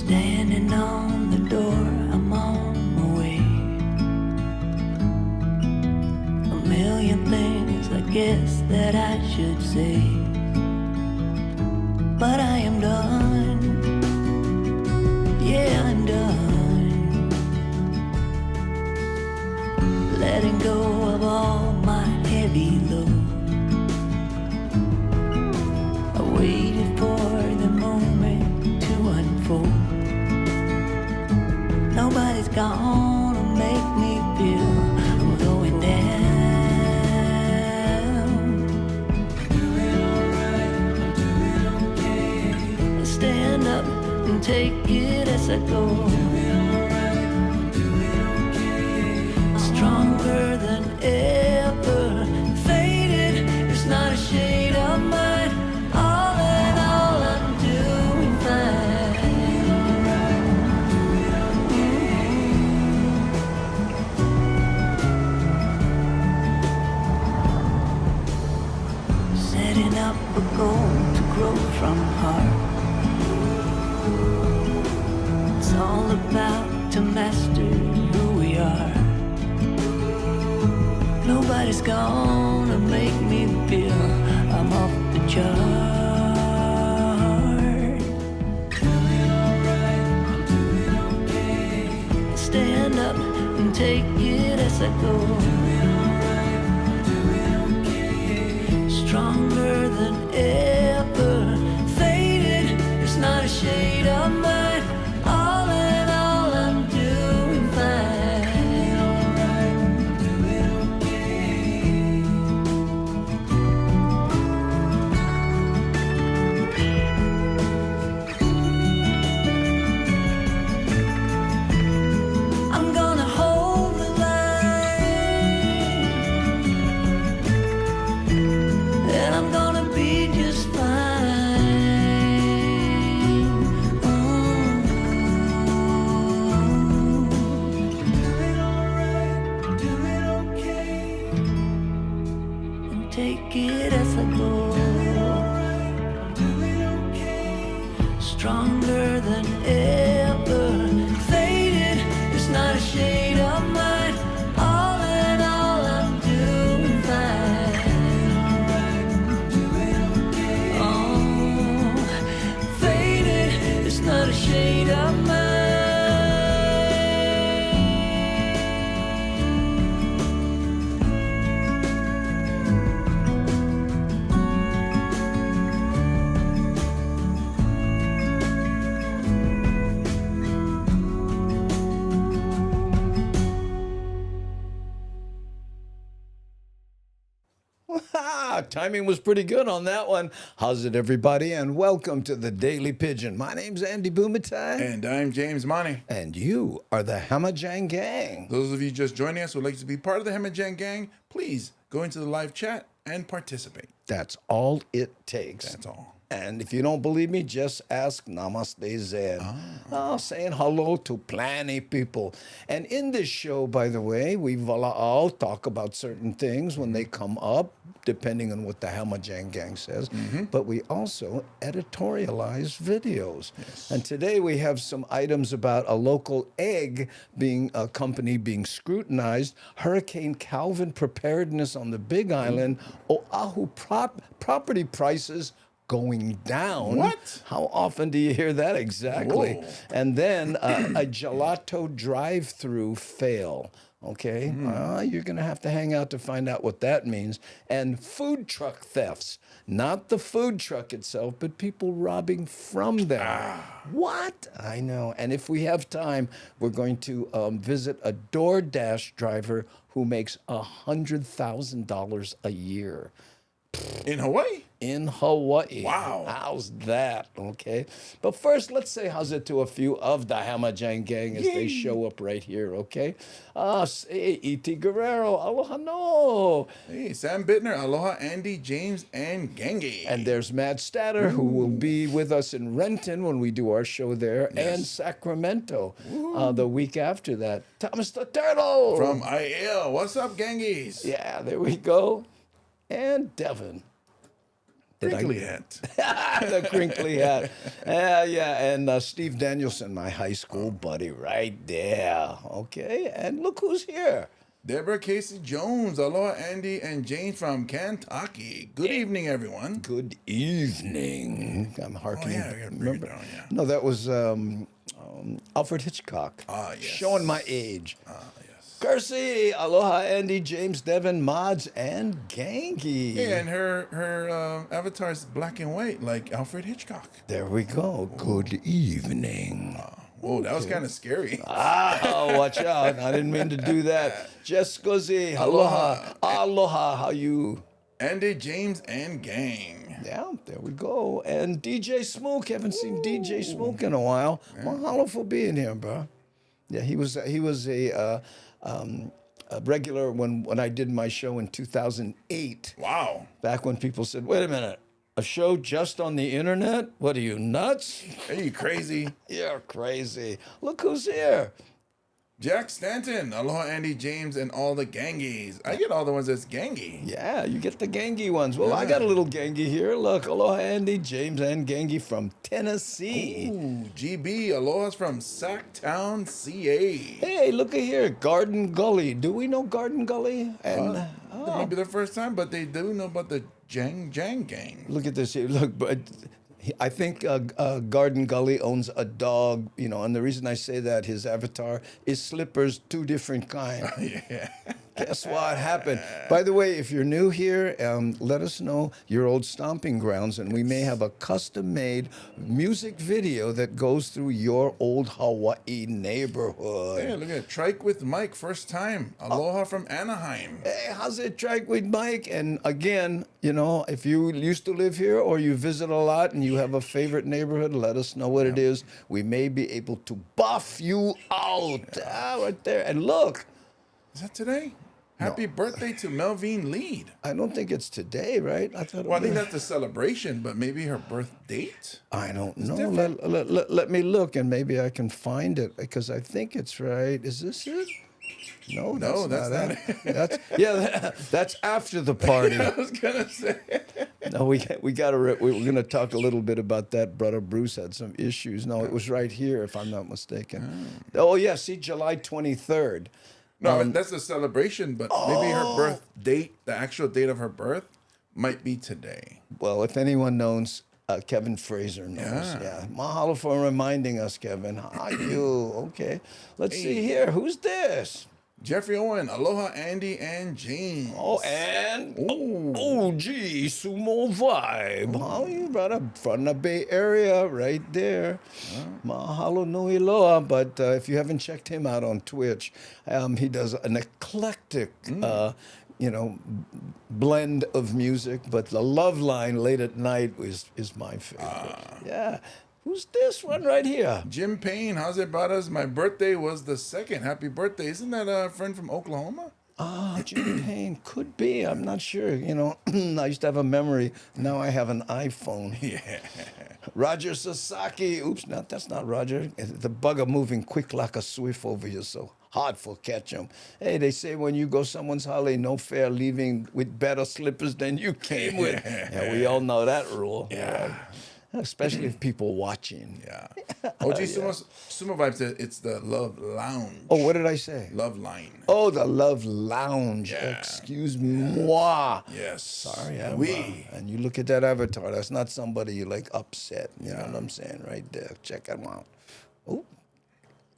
Standing on the door, I'm on my way. A million things I guess that I should say, but I am done. Yeah, I'm done. Letting go of all my heavy load. I waited for the moment to unfold. Nobody's gonna make me feel I'm going down. Do it alright, I'll do it okay. I stand up and take it as I go. Do it alright, I'll do it okay. Stronger than ever, faded, it's not a shade of mine. All in all, I'm doing fine. Setting up a goal to grow from heart. It's all about to master who we are. Nobody's gonna make me feel I'm off the chart. Do it alright, I'll do it okay. Stand up and take it as I go. Do it alright, I'll do it okay. Stronger than ever, faded, it's not a shade of mine. All in all, I'm doing fine. Alright, I'll do it okay. I'm gonna hold the line, and I'm gonna be just fine. Do it alright, do it okay, and take it as I go. Do it okay, stronger than ever, faded, it's not a shade of mine. All in all, I'm doing fine. Do it okay. Oh, faded, it's not a shade of mine. Timing was pretty good on that one. How's it, everybody? And welcome to the Daily Pidgin. My name's Andy Bumatai. And I'm James Mane. And you are the Hamajang Gang. Those of you just joining us who would like to be part of the Hamajang Gang, please go into the live chat and participate. That's all it takes. That's all. And if you don't believe me, just ask Namaste Zen. Saying hello to plenty people. And in this show, by the way, we all talk about certain things when they come up, depending on what the Hamajang Gang says. But we also editorialize videos. Yes. And today we have some items about a local egg company being scrutinized, Hurricane Calvin preparedness on the Big Island, Oahu property prices going down. What? How often do you hear that exactly? Whoa. And then a gelato drive-through fail. Okay, you're going to have to hang out to find out what that means. And food truck thefts. Not the food truck itself, but people robbing from them. What? I know. And if we have time, we're going to visit a Doordash driver who makes $100,000 a year. In Hawaii? In Hawaii. Wow. How's that? Okay. But first, let's say how's it to a few of the Hamajang Gang as they show up right here, okay? Say, E.T. Guerrero, aloha no. Hey, Sam Bittner, aloha, Andy, James, and Gangi. And there's Matt Statter, who will be with us in Renton when we do our show there, and Sacramento the week after that. Thomas the Turtle. From IL. What's up, Gangis? Yeah, there we go. And Devin. Crinkly hat. The crinkly hat. Yeah, and Steve Danielson, my high school buddy, right there. Okay, and look who's here. Deborah Casey Jones. Aloha, Andy and James from Kentucky. Good evening, everyone. Good evening. I'm harkening. I gotta bring it down, yeah. No, that was Alfred Hitchcock. Ah, yes. Showing my age. Ah, yes. Kersey, aloha, Andy, James, Devin, Mods, and Gangi. Yeah, and her avatar is black and white, like Alfred Hitchcock. There we go. Good evening. Whoa, that was kind of scary. Watch out. I didn't mean to do that. Jessica Z, aloha. Aloha, how you? Andy, James, and gang. Yeah, there we go. And DJ Smoke, haven't seen DJ Smoke in a while. Mahalo for being here, bro. Yeah, he was a regular when I did my show in 2008. Wow. Back when people said, "Wait a minute, a show just on the internet? What are you, nuts?" Are you crazy? You're crazy. Look who's here. Jack Stanton. Aloha, Andy, James, and all the gangies. I get all the ones that's gangy. Yeah, you get the Gangi ones. Well, I got a little Gangi here. Look, aloha, Andy, James, and Gangi from Tennessee. Ooh, GB. Aloha's from Sacktown, CA. Hey, look at here, Garden Gully. Do we know Garden Gully? And That might be the first time, but they do know about the Jang Gang. look at this here. Look, but I think Garden Gully owns a dog, and the reason I say that, his avatar is Slippers, two different kind. Yeah. Guess what happened? By the way, if you're new here, let us know your old stomping grounds, and we may have a custom-made music video that goes through your old Hawaii neighborhood. Hey, look at it. Trike with Mike, first time. Aloha from Anaheim. Hey, how's it, Trike with Mike? And again, if you used to live here or you visit a lot and you have a favorite neighborhood, let us know what it is. We may be able to buff you out. Right there. And look. Is that today? Happy birthday to Melvine Lead. I don't think it's today, right? I think that's the celebration, but maybe her birth date? I don't know. Let me look, and maybe I can find it, because I think it's right. Is this it? No, that's not it. That's after the party. I was gonna say. No, we're gonna talk a little bit about that. Brother Bruce had some issues. No, it was right here, if I'm not mistaken. Oh yeah, see, July 23rd. No, that's the celebration, but maybe her birth date, the actual date of her birth, might be today. Well, if anyone knows, Kevin Fraser knows. Yeah. Mahalo for reminding us, Kevin. How are you? Okay. Let's see here. Who's this? Jeffrey Owen. Aloha, Andy and James. Oh, and OG Sumo Vibe. How are you, brother? From the Bay Area, right there. Mahalo nui loa. But if you haven't checked him out on Twitch, he does an eclectic, blend of music. But the Love Line late at night is my favorite. Yeah. Who's this one right here? Jim Payne. How's it, brothers? My birthday was the 2nd. Happy birthday. Isn't that a friend from Oklahoma? Jim Payne. Could be. I'm not sure. I used to have a memory. Now I have an iPhone. Yeah. Roger Sasaki. Oops, that's not Roger. The bugger moving quick like a swift over you, so hard for catch 'em. Hey, they say when you go someone's holiday, no fair leaving with better slippers than you came with. Yeah, we all know that rule. Yeah. Right? Especially if people watching. Yeah. OG Sumo Vibe said it's the Love Lounge. Oh, what did I say? Love Line. Oh, the Love Lounge. Yeah. Excuse moi. Yes. Sorry, and you look at that avatar. That's not somebody you like upset. You know what I'm saying? Right there. Check them out. Oh,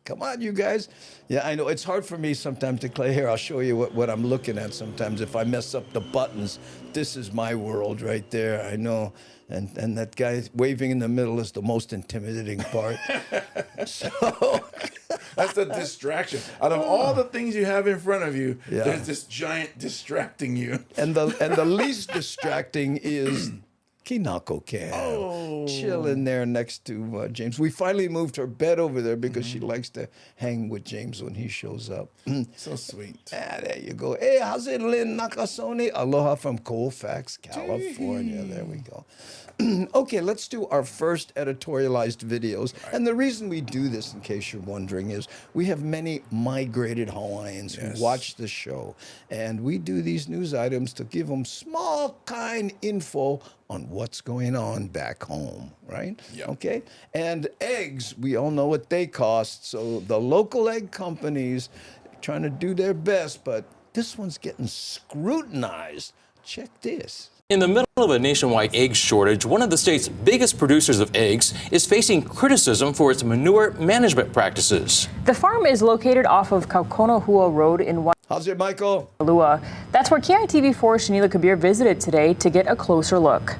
come on, you guys. Yeah, I know. It's hard for me sometimes to play here. I'll show you what I'm looking at sometimes. If I mess up the buttons, this is my world right there. I know. And that guy waving in the middle is the most intimidating part. So that's the distraction. Out of all the things you have in front of you, there's this giant distracting you. And the least distracting is Kinako Cam, chilling there next to James. We finally moved her bed over there because she likes to hang with James when he shows up. So sweet. There you go. Hey, how's it, Lynn Nakasone? Aloha from Colfax, California. There we go. Okay, let's do our first editorialized videos. Right. And the reason we do this, in case you're wondering, is we have many migrated Hawaiians who watch the show. And we do these news items to give them small, kind info on what's going on back home, right? Yep. Okay. And eggs, we all know what they cost. So the local egg companies trying to do their best, but this one's getting scrutinized. Check this. In the middle of a nationwide egg shortage, one of the state's biggest producers of eggs is facing criticism for its manure management practices. The farm is located off of Kaukonahua Road in How's it, Michael? Wailua. That's where KITV4 Shanila Kabir visited today to get a closer look.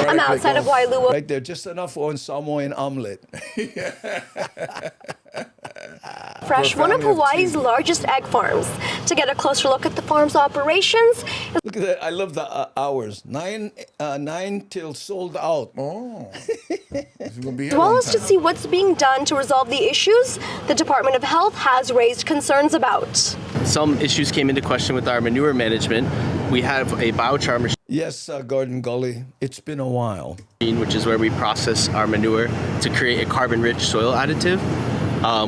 I'm outside of Wailua. Right there, just enough for a Samoan omelet. Fresh, one of Hawaii's largest egg farms. To get a closer look at the farm's operations. Look at that. I love the hours. 9 till sold out. Oh. It's gonna be As well as to see what's being done to resolve the issues the Department of Health has raised concerns about. Some issues came into question with our manure management. We have a biochar machine, Yes, Gordon Gully. It's been a while. which is where we process our manure to create a carbon-rich soil additive.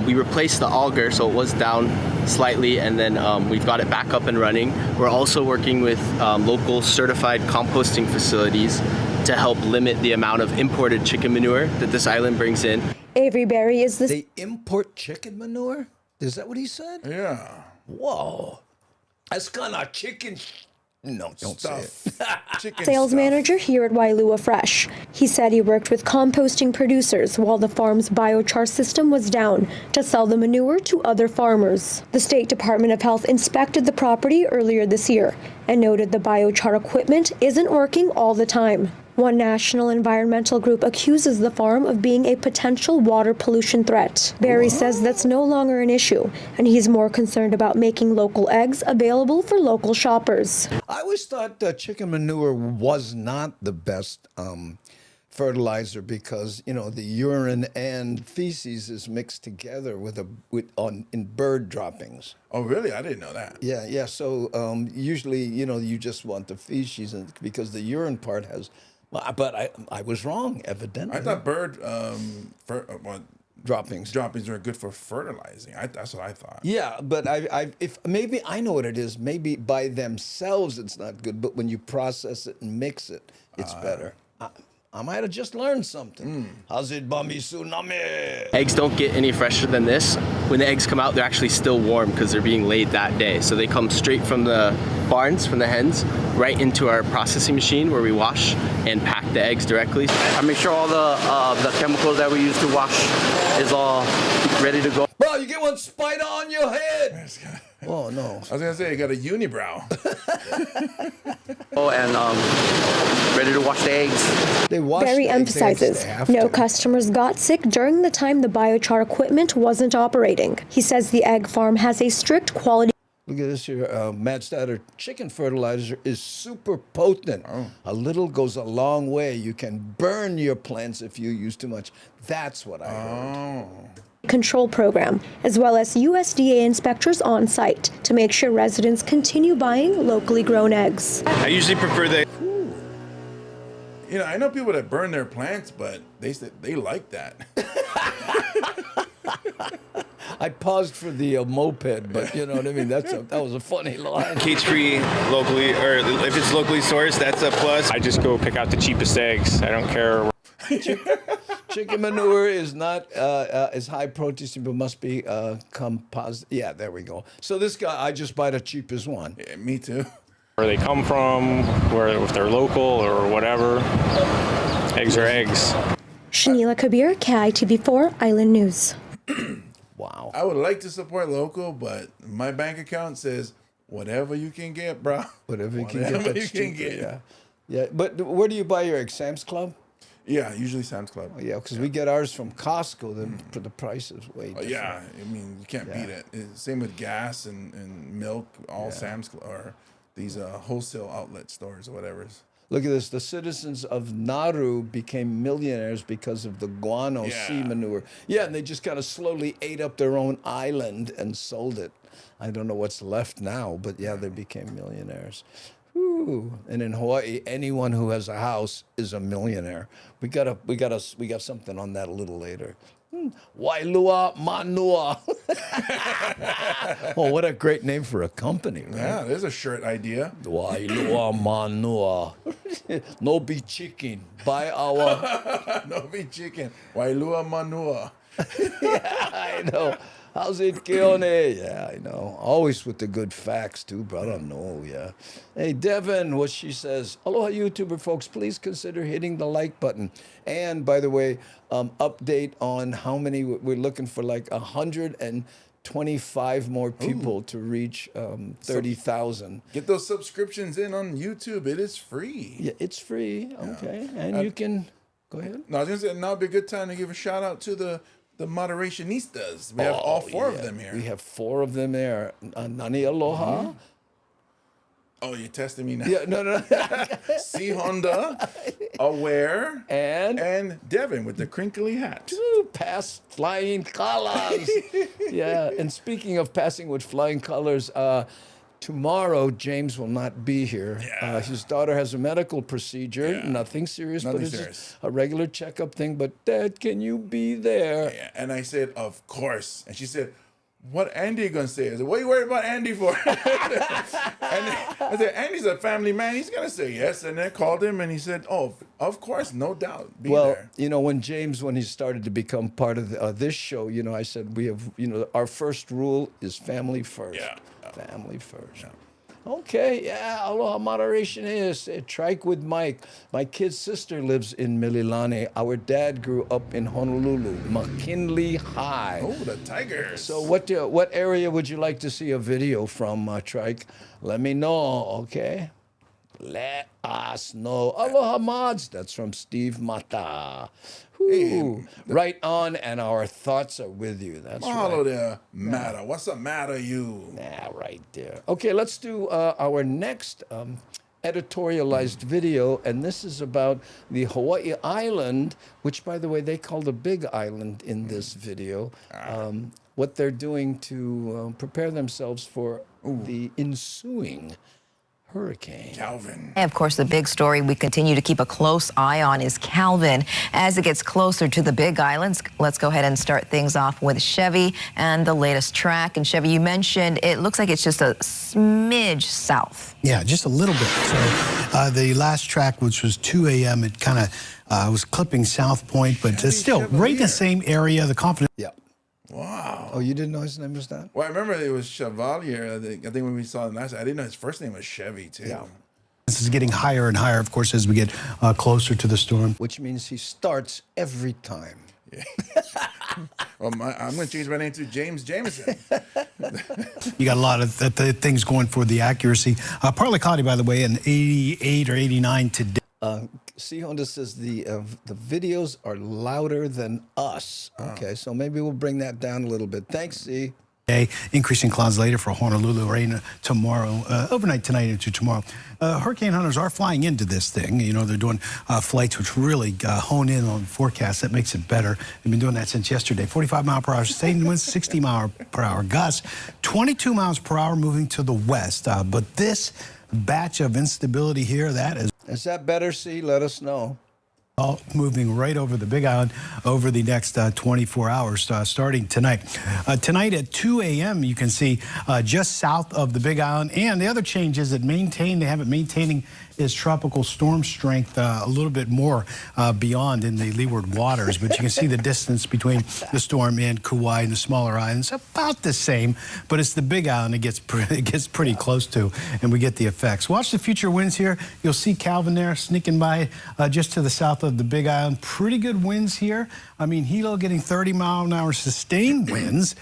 We replaced the auger, so it was down slightly, and then we've got it back up and running. We're also working with local certified composting facilities to help limit the amount of imported chicken manure that this island brings in. Avery Berry is the They import chicken manure? Is that what he said? Yeah. Whoa. That's kind of chicken. No, don't say it. Chicken sales stuff. manager here at Wailua Fresh. He said he worked with composting producers while the farm's biochar system was down to sell the manure to other farmers. The State Department of Health inspected the property earlier this year and noted the biochar equipment isn't working all the time. One national environmental group accuses the farm of being a potential water pollution threat. Barry says that's no longer an issue, and he's more concerned about making local eggs available for local shoppers. I always thought chicken manure was not the best fertilizer because, you know, the urine and feces is mixed together in bird droppings. Oh, really? I didn't know that. Yeah. So usually, you know, you just want the feces because the urine part has. But I was wrong, evidently. I thought bird droppings are good for fertilizing. That's what I thought. Yeah, but if maybe I know what it is. Maybe by themselves it's not good, but when you process it and mix it, it's better. I might have just learned something. How's it, Bami Tsunami? Eggs don't get any fresher than this. When the eggs come out, they're actually still warm because they're being laid that day. So they come straight from the barns, from the hens, right into our processing machine where we wash and pack the eggs directly. I make sure all the chemicals that we use to wash is all ready to go. Bro, you get one spider on your head. Oh, no. I was gonna say you got a unibrow. And ready to wash the eggs. They wash Barry the eggs, emphasizes they have no to. customers got sick during the time the biochar equipment wasn't operating. He says the egg farm has a strict quality. Look at this here. Mad Statter chicken fertilizer is super potent. A little goes a long way. You can burn your plants if you use too much. That's what I heard. Control program, as well as USDA inspectors on site to make sure residents continue buying locally grown eggs. I usually prefer the You know, I know people that burn their plants, but they said they like that. I paused for the moped, but you know what I mean? That was a funny line. Cage-free locally, or if it's locally sourced, that's a plus. I just go pick out the cheapest eggs. I don't care. Chicken manure is not as high protein, but must be composite. Yeah, there we go. So this guy, I just buy the cheapest one. Yeah, me too. Where they come from, where if they're local or whatever. Eggs are eggs. Shanila Kabir, KITV4 Island News. Wow. I would like to support local, but my bank account says whatever you can get, bro. Whatever you can Whatever get, you that's can cheaper, get. yeah. Yeah, but where do you buy your eggs? Sam's Club? Yeah, usually Sam's Club. Yeah, because we get ours from Costco. The price is way different. Yeah, I mean, you can't beat it. Same with gas and milk, all Sam's Club, or these wholesale outlet stores or whatever. Look at this. The citizens of Nauru became millionaires because of the guano sea manure. Yeah, and they just kind of slowly ate up their own island and sold it. I don't know what's left now, but yeah, they became millionaires. Whew. And in Hawaii, anyone who has a house is a millionaire. We got something on that a little later. Wailua Manua. Oh, what a great name for a company, right? Yeah, there's a shirt idea. Wailua Manua. No be chicken. Buy our. No be chicken. Wailua manua. Yeah, I know. How's it going? Yeah, I know. Always with the good facts, too, but I don't know, yeah. Hey, Devin, what she says, aloha, YouTuber folks, please consider hitting the like button. And, by the way, update on how many, we're looking for like 125 more people to reach 30,000. Get those subscriptions in on YouTube. It is free. Yeah, it's free, okay. And you can, go ahead. No, I was going to say, now would be a good time to give a shout out to the moderationistas. We have all four of them here. We have 4 of them there. Nani aloha. Oh, you're testing me now. Yeah, no. C Honda, Aware, and Devin with the crinkly hat. Ooh, pass flying colors. Yeah, and speaking of passing with flying colors, tomorrow James will not be here. Yeah. His daughter has a medical procedure. Yeah. Nothing serious, Nothing but it's serious. just a regular checkup thing. But Dad, can you be there? Yeah. And I said, of course. And she said, what Andy gonna say? I said, what are you worried about Andy for? And I said, Andy's a family man. He's gonna say yes. And then I called him and he said, oh, of course, no doubt. Be there. You know, when he started to become part of this show, you know, I said, we have, you know, our first rule is family first. Yeah. Family first. Yeah. Okay, yeah, aloha moderation is. Trike with Mike. My kid's sister lives in Mililani. Our dad grew up in Honolulu, McKinley High. Oh, the Tigers. So what area would you like to see a video from, Trike? Let me know, okay? Let us know. Aloha mods. That's from Steve Mata. Ooh, right on, and our thoughts are with you. That's Mahalo right. there, matter. What's the matter, you? Yeah, right there. Okay, let's do our next editorialized video, and this is about the Hawaii island, which, by the way, they call the Big Island in this video. What they're doing to prepare themselves for the ensuing hurricane. Calvin. And of course, the big story we continue to keep a close eye on is Calvin. As it gets closer to the Big Islands, let's go ahead and start things off with Chevy and the latest track. And Chevy, you mentioned it looks like it's just a smidge south. Yeah, just a little bit. So the last track, which was 2 a.m., it kind of was clipping South Point, but it's still right in the same area. The confidence. Yeah. Wow. Oh, you didn't know his name was that? Well, I remember it was Chevalier. I think when we saw him last, I didn't know his first name was Chevy, too. Yeah. This is getting higher and higher, of course, as we get closer to the storm. Which means he starts every time. Yeah. Well, I'm going to change my name to James Jameson. You got a lot of things going for the accuracy. Partly cloudy, by the way, an 88 or 89 today. C. Honda says the videos are louder than us. Okay, so maybe we'll bring that down a little bit. Thanks, C. Increasing clouds later for Honolulu, rain tomorrow, overnight tonight into tomorrow. Hurricane hunters are flying into this thing. You know, they're doing flights which really hone in on forecasts. That makes it better. They've been doing that since yesterday. 45 mile per hour sustained winds, 60 mile per hour gusts, 22 miles per hour moving to the west. But this batch of instability here, that is... Is that better, C? Let us know. All moving right over the Big Island over the next 24 hours, starting tonight. Tonight at 2 a.m., you can see just south of the Big Island. And the other change is that they have it maintaining its tropical storm strength a little bit more beyond in the leeward waters. But you can see the distance between the storm and Kauai and the smaller islands about the same. But it's the Big Island it gets pretty close to, and we get the effects. Watch the future winds here. You'll see Calvin there sneaking by just to the south of the Big Island. Pretty good winds here. I mean, Hilo getting 30-mile-an-hour sustained winds.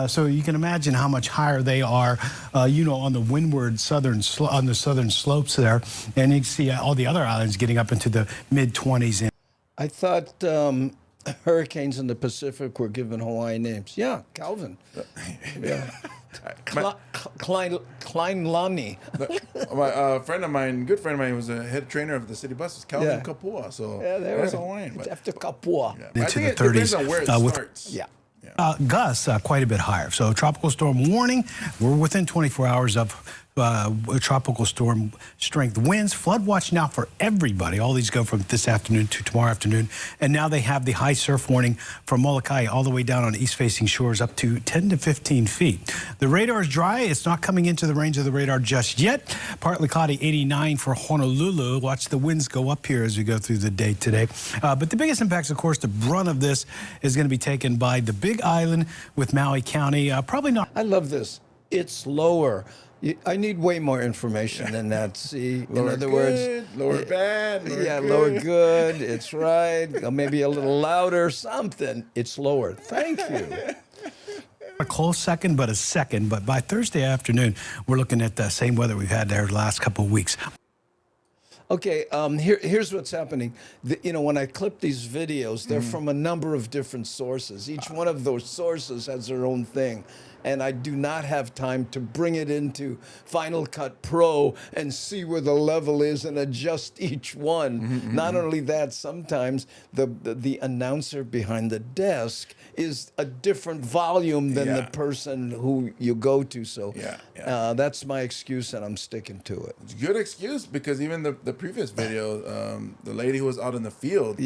So you can imagine how much higher they are, you know, on the windward southern slopes there. And you can see all the other islands getting up into the mid-20s. I thought hurricanes in the Pacific were given Hawaiian names. Yeah, Calvin. Yeah. Kleinlani. My friend of mine, good friend of mine, was a head trainer of the city buses, Calvin Kapua. So that's Hawaiian. It's after Kapua. Yeah. Into I think the it 30s depends on where it starts. Yeah. Gusts quite a bit higher. So tropical storm warning. We're within 24 hours of tropical storm strength winds. Flood watch now for everybody. All these go from this afternoon to tomorrow afternoon. And now they have the high surf warning from Molokai all the way down on east-facing shores up to 10 to 15 feet. The radar is dry. It's not coming into the range of the radar just yet. Partly cloudy, 89 for Honolulu. Watch the winds go up here as we go through the day today. But the biggest impacts, of course, the brunt of this is going to be taken by the Big Island with Maui County. Probably not. I love this. It's lower. I need way more information than that. See, Lower in other good, words, lower bad, lower yeah, good. lower good. It's right. Maybe a little louder, something. It's lower. Thank you. A close second, but a second. But by Thursday afternoon, we're looking at the same weather we've had there the last couple of weeks. Okay, here's what's happening. When I clip these videos, they're from a number of different sources. Each one of those sources has their own thing. And I do not have time to bring it into Final Cut Pro and see where the level is and adjust each one. Not only that, sometimes the announcer behind the desk is a different volume than the person who you go to. So that's my excuse, and I'm sticking to it. It's a good excuse, because even the previous video, the lady who was out in the field,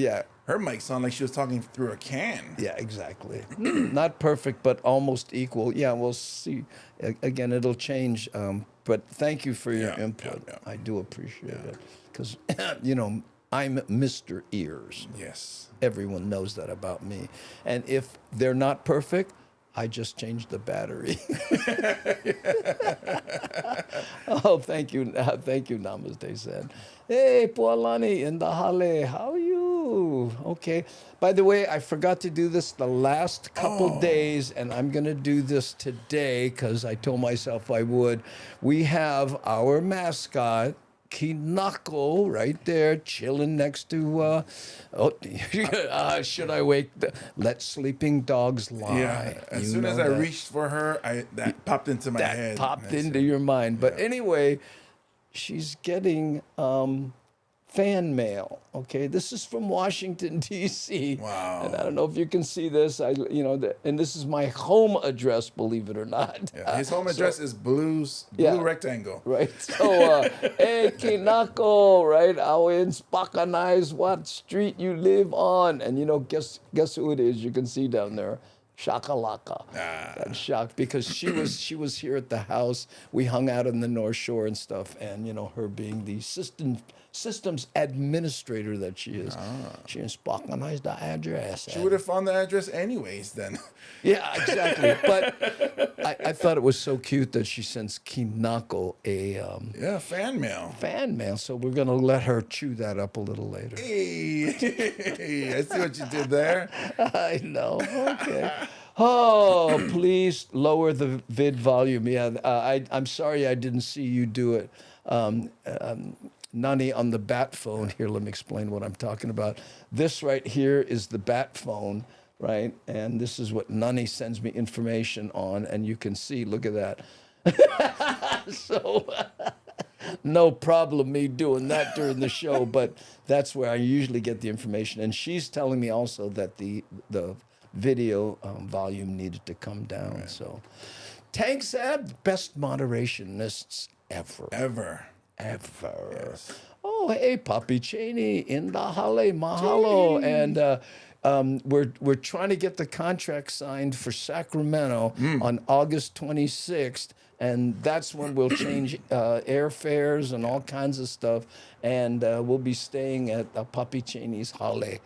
her mic sounded like she was talking through a can. Yeah, exactly. Not perfect, but almost equal. Yeah, we'll see. Again, it'll change. But thank you for your input. I do appreciate it. Because, I'm Mr. Ears. Yes. Everyone knows that about me. And if they're not perfect, I just changed the battery. Oh, thank you. Thank you, Namaste said. Hey, Pualani in the Hale, how are you? Okay. By the way, I forgot to do this the last couple days, and I'm going to do this today because I told myself I would. We have our mascot, Kinako, right there, chilling next to, should I wake let sleeping dogs lie. Yeah, as soon as I reached for her, that popped into my head. That popped into your mind. But anyway, she's getting fan mail. Okay, this is from Washington, D.C. Wow. And I don't know if you can see this. And this is my home address, believe it or not. Yeah, his home address is blue rectangle. Right. So, hey, Kinako, right? I'll inspectionize what street you live on. And guess who it is? You can see down there. Shakalaka. I'm shocked because she was here at the house. We hung out on the North Shore and stuff, and her being the systems administrator that she is, she inspectionized the address. She would have found the address anyways then. Yeah, exactly. But I thought it was so cute that she sends Kinako a fan mail. Fan mail. So we're gonna let her chew that up a little later. Hey, I see what you did there. I know. Okay. Oh, please lower the vid volume. Yeah, I'm sorry I didn't see you do it. Nani on the bat phone. Here, let me explain what I'm talking about. This right here is the bat phone, right? And this is what Nani sends me information on. And you can see, look at that. So no problem me doing that during the show, but that's where I usually get the information. And she's telling me also that the video volume needed to come down. Right. So Tank said, best moderationists ever. Yes. Oh, hey, Papi Cheney in the Hale, mahalo. And we're trying to get the contract signed for Sacramento on August 26th. And that's when we'll change airfares and all kinds of stuff. And we'll be staying at Papi Cheney's Hale,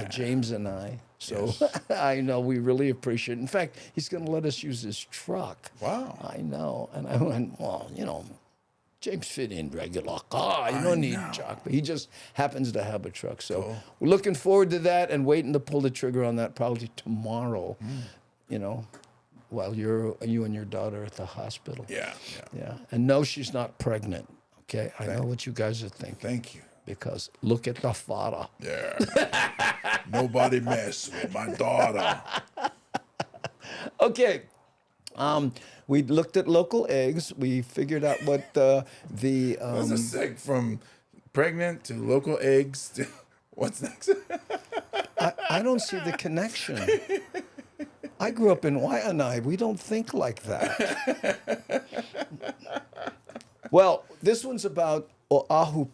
James and I. So I know we really appreciate it. In fact, he's going to let us use his truck. Wow. I know. And I went, well, James fit in regular car. You don't need a truck. But he just happens to have a truck. So we're looking forward to that and waiting to pull the trigger on that probably tomorrow, while you and your daughter are at the hospital. Yeah. And no, she's not pregnant. Okay? I know what you guys are thinking. Thank you. Because look at the father. Yeah. Nobody mess with my daughter. Okay. We looked at local eggs. We figured out what the There's a seg from pregnant to local eggs. To, what's next? I don't see the connection. I grew up in Waianae. We don't think like that. Well, this one's about Oahu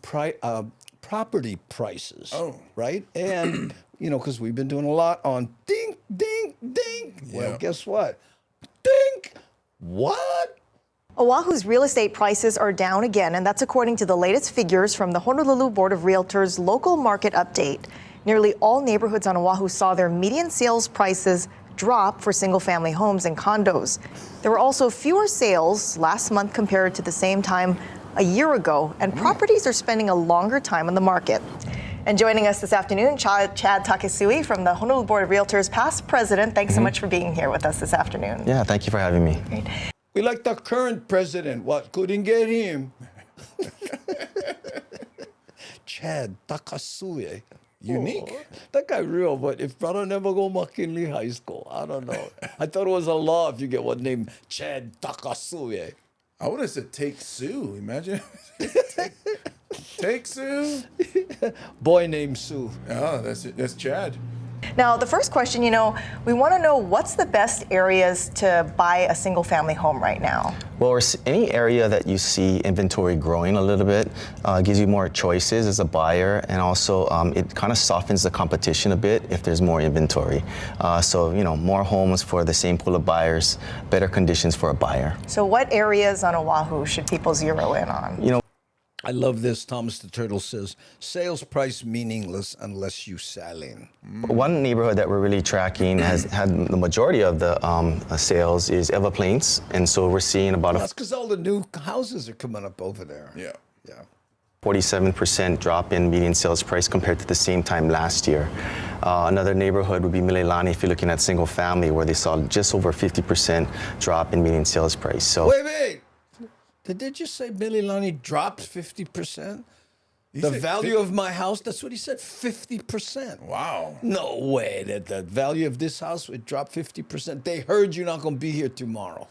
property prices. Oh. Right? And, because we've been doing a lot on ding, ding, ding. Well, guess what? Ding! What? Oahu's real estate prices are down again, and that's according to the latest figures from the Honolulu Board of Realtors local market update. Nearly all neighborhoods on Oahu saw their median sales prices drop for single-family homes and condos. There were also fewer sales last month compared to the same time a year ago, and properties are spending a longer time on the market. And joining us this afternoon, Chad Takesui from the Honolulu Board of Realtors, past president. Thanks so much for being here with us this afternoon. Yeah, thank you for having me. Great. We like the current president. What, couldn't get him? Chad Takesui. Unique. Oh, that guy real, but if brother never go McKinley High School, I don't know. I thought it was a law if you get one named Chad Takesui. I would have said Take Sue. Imagine. Take Sue. Boy named Sue. Oh, that's Chad. Now, the first question, we want to know what's the best areas to buy a single family home right now? Well, any area that you see inventory growing a little bit gives you more choices as a buyer, and also it kind of softens the competition a bit if there's more inventory. So, more homes for the same pool of buyers, better conditions for a buyer. So what areas on Oahu should people zero in on? I love this. Thomas the Turtle says, sales price meaningless unless you selling. One neighborhood that we're really tracking has had the majority of the sales is Eva Plains, and so we're seeing about That's because all the new houses are coming up over there. Yeah. 47% drop in median sales price compared to the same time last year. Another neighborhood would be Mililani if you're looking at single family, where they saw just over 50% drop in median sales price. So Wait. Did they just say Mililani dropped 50%? The value of my house, that's what he said, 50%. Wow. No way that the value of this house would drop 50%. They heard you're not going to be here tomorrow.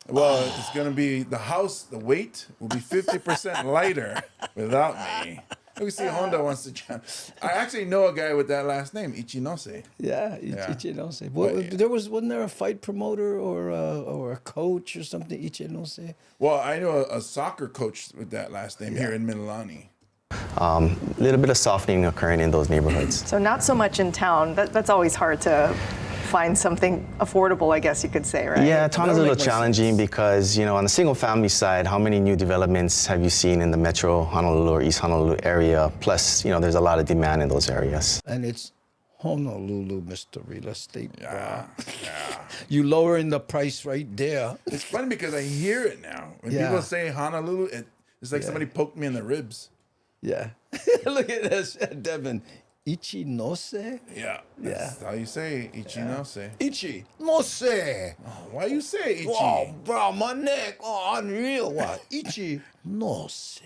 Well, it's going to be the house, the weight will be 50% lighter without me. We see Honda wants to jump. I actually know a guy with that last name, Ichinose. Yeah, Ichinose. Wasn't there a fight promoter or a coach or something, Ichinose? Well, I know a soccer coach with that last name here in Mililani. a little bit of softening occurring in those neighborhoods. So not so much in town. That's always hard to find something affordable, I guess you could say, right? Yeah, town is a little challenging because, on the single family side, how many new developments have you seen in the Metro Honolulu or East Honolulu area? Plus, there's a lot of demand in those areas. And it's Honolulu, Mr. Real Estate. Yeah. You lowering the price right there. It's funny because I hear it now. When people say Honolulu, it's like somebody poked me in the ribs. Yeah. Look at this, Devin. Ichinose? Yeah. That's how you say Ichinose. Ichinose. Oh, why you say Ichi? Oh, bro, my neck. Oh, unreal. What? Ichinose.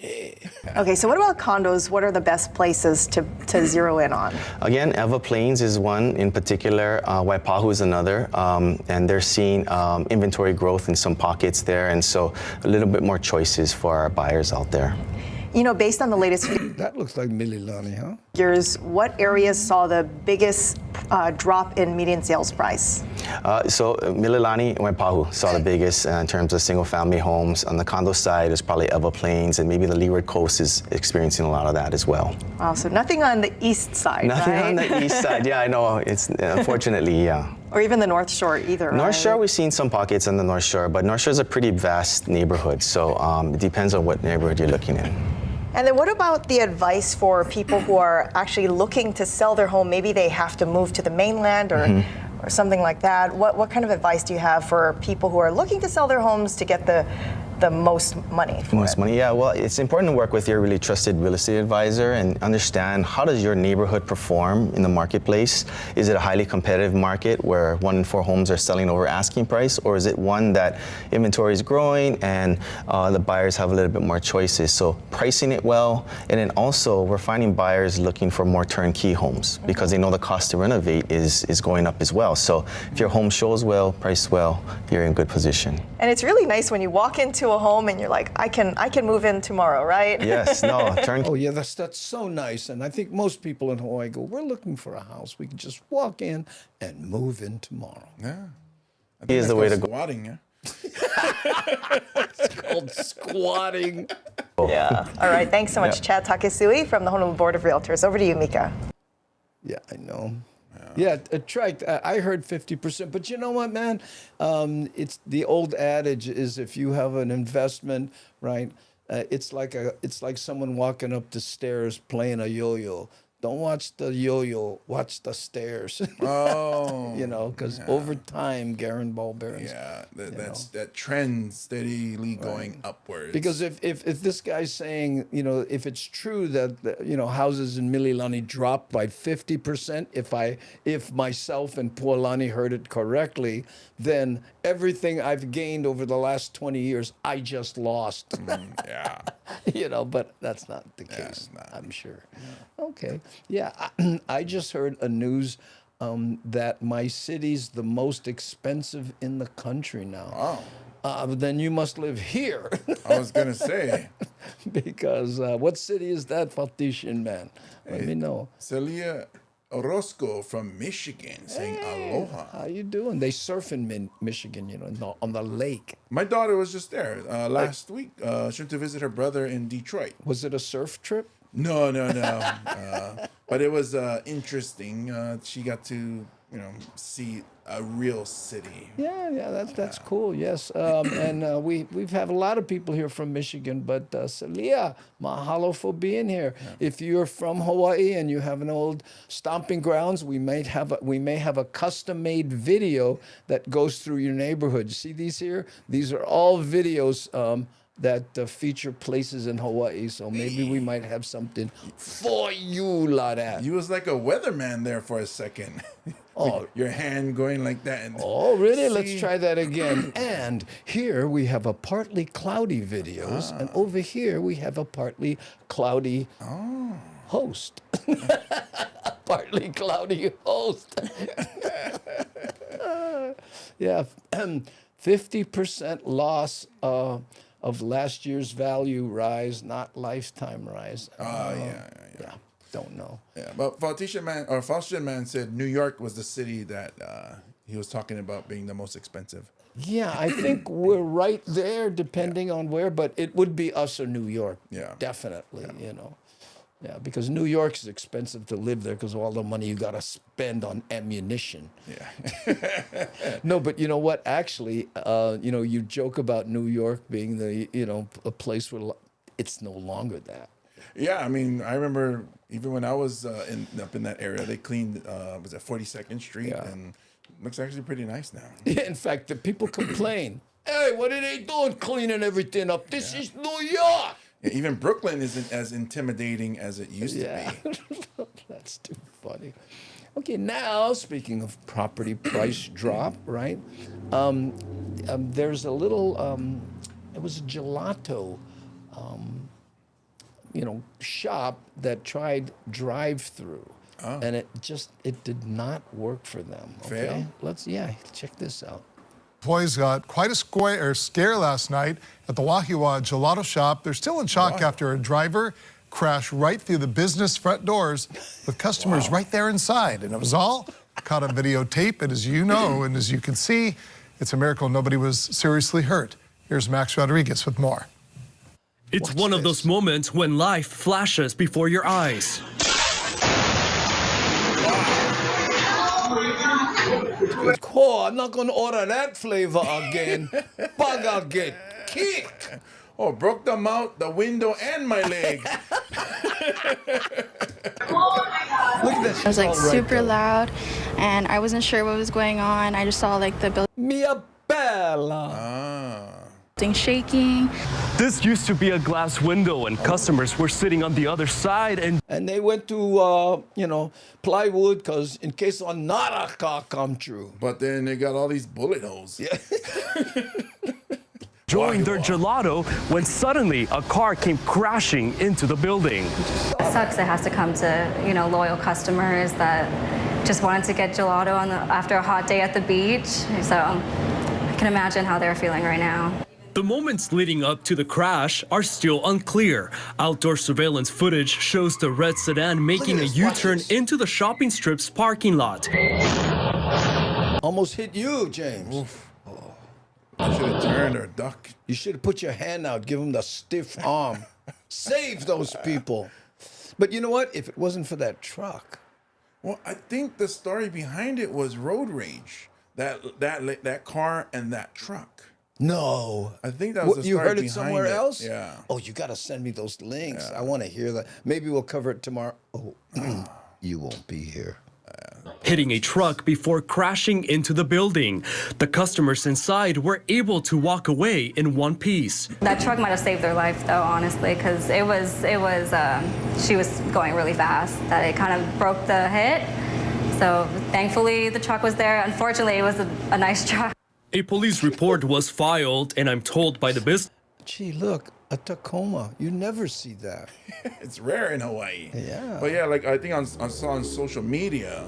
Okay, so what about condos? What are the best places to zero in on? Again, Eva Plains is one in particular. Waipahu is another. And they're seeing inventory growth in some pockets there. And so a little bit more choices for our buyers out there. Based on the latest that looks like Mililani, huh? figures, what areas saw the biggest drop in median sales price? So Mililani and Waipahu saw the biggest in terms of single-family homes. On the condo side, it's probably Eva Plains, and maybe the Leeward Coast is experiencing a lot of that as well. Wow, so nothing on the east side, Nothing right? on the east side. Yeah, I know. It's unfortunately, yeah. Or even the North Shore either, North right? Shore, we've seen some pockets on the North Shore, but North Shore is a pretty vast neighborhood, so it depends on what neighborhood you're looking in. And then what about the advice for people who are actually looking to sell their home? Maybe they have to move to the mainland or something like that. What kind of advice do you have for people who are looking to sell their homes to get the most money for Most money, yeah. Well, it's important to work with your really trusted real estate advisor and understand how does your neighborhood perform in the marketplace. Is it a highly competitive market where 1 in 4 homes are selling over asking price, or is it one that inventory is growing and the buyers have a little bit more choices? So pricing it well, and then also we're finding buyers looking for more turnkey homes because they know the cost to renovate is going up as well. So if your home shows well, priced well, you're in good position. And it's really nice when you walk into a home and you're like, I can move in tomorrow, right? Yes, no, turnkey. Oh yeah, that's so nice. And I think most people in Hawaii go, we're looking for a house. We can just walk in and move in tomorrow. Yeah. Is the way to go. Squatting, yeah. It's called squatting. Yeah. All right. Thanks so much, Chad Takesui from the Honolulu Board of Realtors. Over to you, Mika. Yeah, I know. Yeah, I heard 50%, but you know what, man? It's the old adage is if you have an investment, right? It's like someone walking up the stairs playing a yo-yo. Don't watch the yo-yo, watch the stairs. Oh. You know, because over time, Garen ball bearings. Yeah, that trend steadily going upwards. Because if this guy's saying, you know, if it's true that, you know, houses in Mililani dropped by 50%, if myself and Pualani heard it correctly, then everything I've gained over the last 20 years, I just lost. Yeah. You know, but that's not the case, I'm sure. Yeah. Okay. Yeah, I just heard a news that my city's the most expensive in the country now. Wow. Then you must live here. I was going to say. Because what city is that, Fatishan man? Let me know. Celia Orozco from Michigan saying aloha. How you doing? They surf in Michigan, you know, on the lake. My daughter was just there last week. She went to visit her brother in Detroit. Was it a surf trip? No. But it was interesting. She got to, you know, see a real city. Yeah, that's cool. Yes, and we've had a lot of people here from Michigan, but Celia, mahalo for being here. Yeah. If you're from Hawaii and you have an old stomping grounds, we may have a custom-made video that goes through your neighborhood. You see these here? These are all videos that feature places in Hawaii, so maybe we might have something for you, Lada. You was like a weatherman there for a second. Oh, your hand going like that. And oh, really? Let's try that again. And here we have a partly cloudy videos, and over here we have a partly cloudy host. Partly cloudy host. Yeah, 50% loss of last year's value rise, not lifetime rise. Yeah. Don't know. Yeah, but Faustin Man said New York was the city that he was talking about being the most expensive. Yeah, I think we're right there, depending on where, but it would be us or New York. Yeah, definitely. Yeah. You know, yeah, because New York is expensive to live there because of all the money you got to spend on ammunition. Yeah. No, but you know what? Actually, you know, you joke about New York being a place where it's no longer that. Yeah, I mean, I remember even when I was up in that area, they cleaned, was it 42nd Street? Yeah. And it looks actually pretty nice now. Yeah, in fact, the people complain, hey, what are they doing cleaning everything up? This is New York. Yeah, even Brooklyn isn't as intimidating as it used to be. That's too funny. Okay, now, speaking of property price drop, right? There's a little, it was a gelato, shop that tried drive-through, and it did not work for them. Okay? Fail? Check this out. Employees got quite a scare last night at the Wahiawa Gelato Shop. They're still in shock after a driver crashed right through the business front doors with customers right there inside. And it was all caught on videotape. And as you know, and as you can see, it's a miracle nobody was seriously hurt. Here's Max Rodriguez with more. It's one of those moments when life flashes before your eyes. Oh, I'm not going to order that flavor again. Bug, I'll get kicked. Oh, broke the mouth, the window, and my leg. Look at this. It was like super loud, and I wasn't sure what was going on. I just saw like the building. Mia Bella. Shaking. This used to be a glass window, and customers were sitting on the other side. And they went to, plywood because in case another car come true. But then they got all these bullet holes. Yeah. Enjoying their gelato when suddenly a car came crashing into the building. It sucks. It has to come to, loyal customers that just wanted to get gelato after a hot day at the beach. So I can imagine how they're feeling right now. The moments leading up to the crash are still unclear. Outdoor surveillance footage shows the red sedan making a U-turn into the shopping strip's parking lot. Almost hit you, James. Oof. I should have turned or ducked. You should have put your hand out, give them the stiff arm. Save those people. But you know what? If it wasn't for that truck. Well, I think the story behind it was road rage. That car and that truck. No. I think that was the story You heard it behind somewhere else? Yeah. Oh, you got to send me those links. I want to hear that. Maybe we'll cover it tomorrow. Oh, you won't be here. Hitting a truck before crashing into the building. The customers inside were able to walk away in one piece. That truck might have saved their life, though, honestly, because she was going really fast. That it kind of broke the hit. So thankfully, the truck was there. Unfortunately, it was a nice truck. A police report was filed, and I'm told by the business. Gee, look, a Tacoma. You never see that. It's rare in Hawaii. Yeah. But yeah, like I think I saw on social media,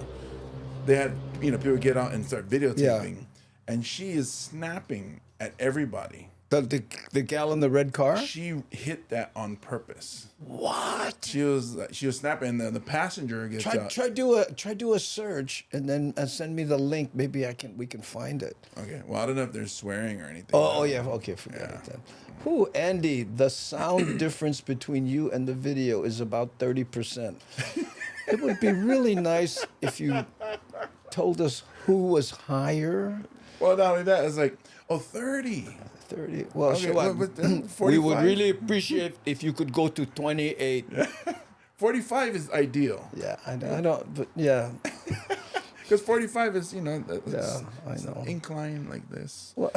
they had people get out and start videotaping, and she is snapping at everybody. The gal in the red car? She hit that on purpose. What? She was snapping, and the passenger gets out. Try do a search and then send me the link. Maybe we can find it. Okay. Well, I don't know if they're swearing or anything. Oh yeah. Okay, forget it then. Whew, Andy, the sound difference between you and the video is about 30%. It would be really nice if you told us who was higher. Well, not only that, it's like 30. 30. Well, okay, so we would really appreciate if you could go to 28. 45 is ideal. Yeah, I don't, but yeah. Because 45 is, I know. Incline like this. Well,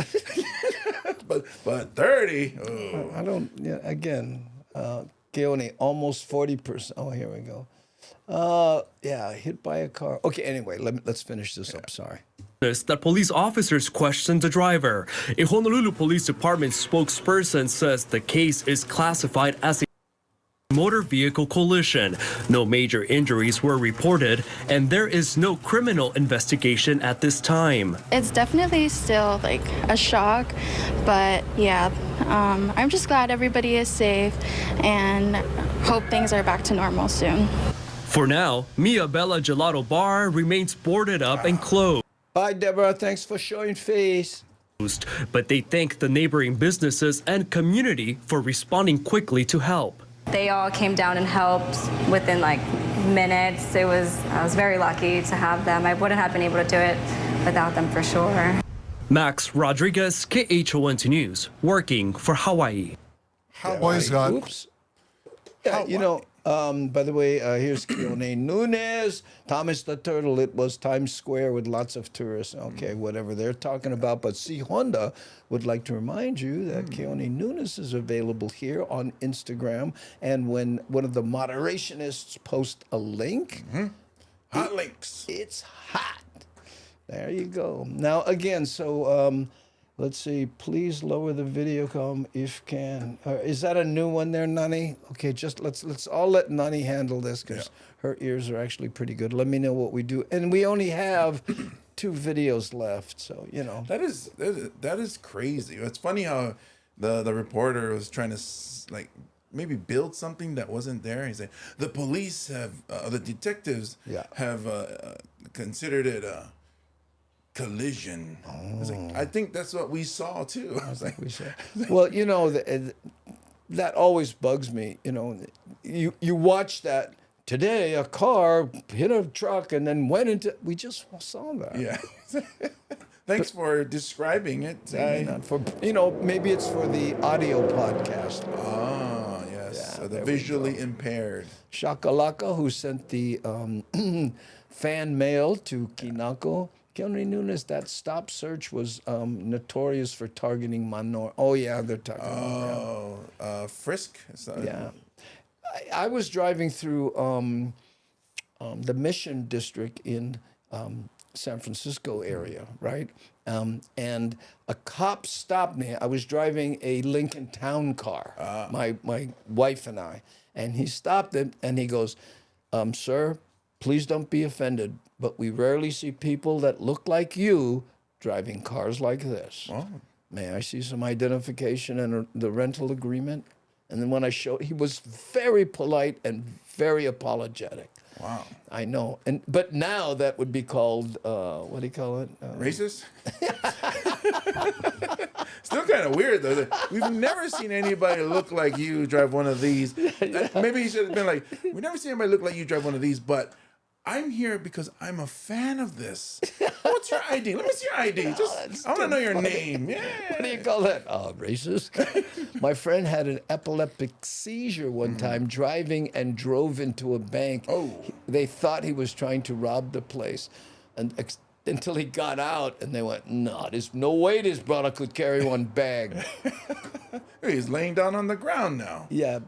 but 30. Oh. I don't. Yeah. Again, Keone, almost 40%. Oh, here we go. Yeah, hit by a car. Okay. Anyway, let's finish this up. Sorry. That police officers questioned the driver. A Honolulu Police Department spokesperson says the case is classified as a motor vehicle collision. No major injuries were reported, and there is no criminal investigation at this time. It's definitely still like a shock, but yeah, I'm just glad everybody is safe and hope things are back to normal soon. For now, Mia Bella Gelato Bar remains boarded up and closed. Bye, Deborah. Thanks for showing face. But they thank the neighboring businesses and community for responding quickly to help. They all came down and helped within like minutes. I was very lucky to have them. I wouldn't have been able to do it without them for sure. Max Rodriguez, KHON2 News, working for Hawaii. Hawaii's got. Oops. Yeah, by the way, here's Keone Nunez, Thomas the Turtle. It was Times Square with lots of tourists. Okay, whatever they're talking about. But C Honda would like to remind you that Keone Nunez is available here on Instagram. And when one of the moderationists posts a link, hot links. It's hot. There you go. Now, again, so let's see. Please lower the video com if can. Is that a new one there, Nani? Okay, just let's all let Nani handle this because her ears are actually pretty good. Let me know what we do, and we only have 2 videos left, so that is crazy. It's funny how the reporter was trying to maybe build something that wasn't there. He said the police have the detectives have considered it a collision. I was like, I think that's what we saw too. I was like, well, that always bugs me. You watch that today. A car hit a truck and then went into. We just saw that. Yeah. Thanks for describing it. Maybe it's for the audio podcast. Ah, yes. Yeah, the visually impaired. Shakalaka, who sent the fan mail to Kinako. Keone Nunez, that stop search was notorious for targeting minor. Oh, yeah, they're talking Frisk? Yeah. I was driving through the Mission District in San Francisco area, right? And a cop stopped me. I was driving a Lincoln Town car, my wife and I. And he stopped it, and he goes, sir, please don't be offended, but we rarely see people that look like you driving cars like this. Oh. May I see some identification and the rental agreement? And then when I showed, he was very polite and very apologetic. Wow. I know. But now that would be called, what do you call it? Racist? Still kind of weird, though. We've never seen anybody look like you drive one of these. Maybe he should have been like, we've never seen anybody look like you drive one of these, but I'm here because I'm a fan of this. What's your ID? Let me see your ID. I want to know your name. Yeah. What do you call that? Oh, racist. My friend had an epileptic seizure one time driving and drove into a bank. Oh. They thought he was trying to rob the place. And until he got out, and they went, no, there's no way this brother could carry one bag. He's laying down on the ground now. Yeah,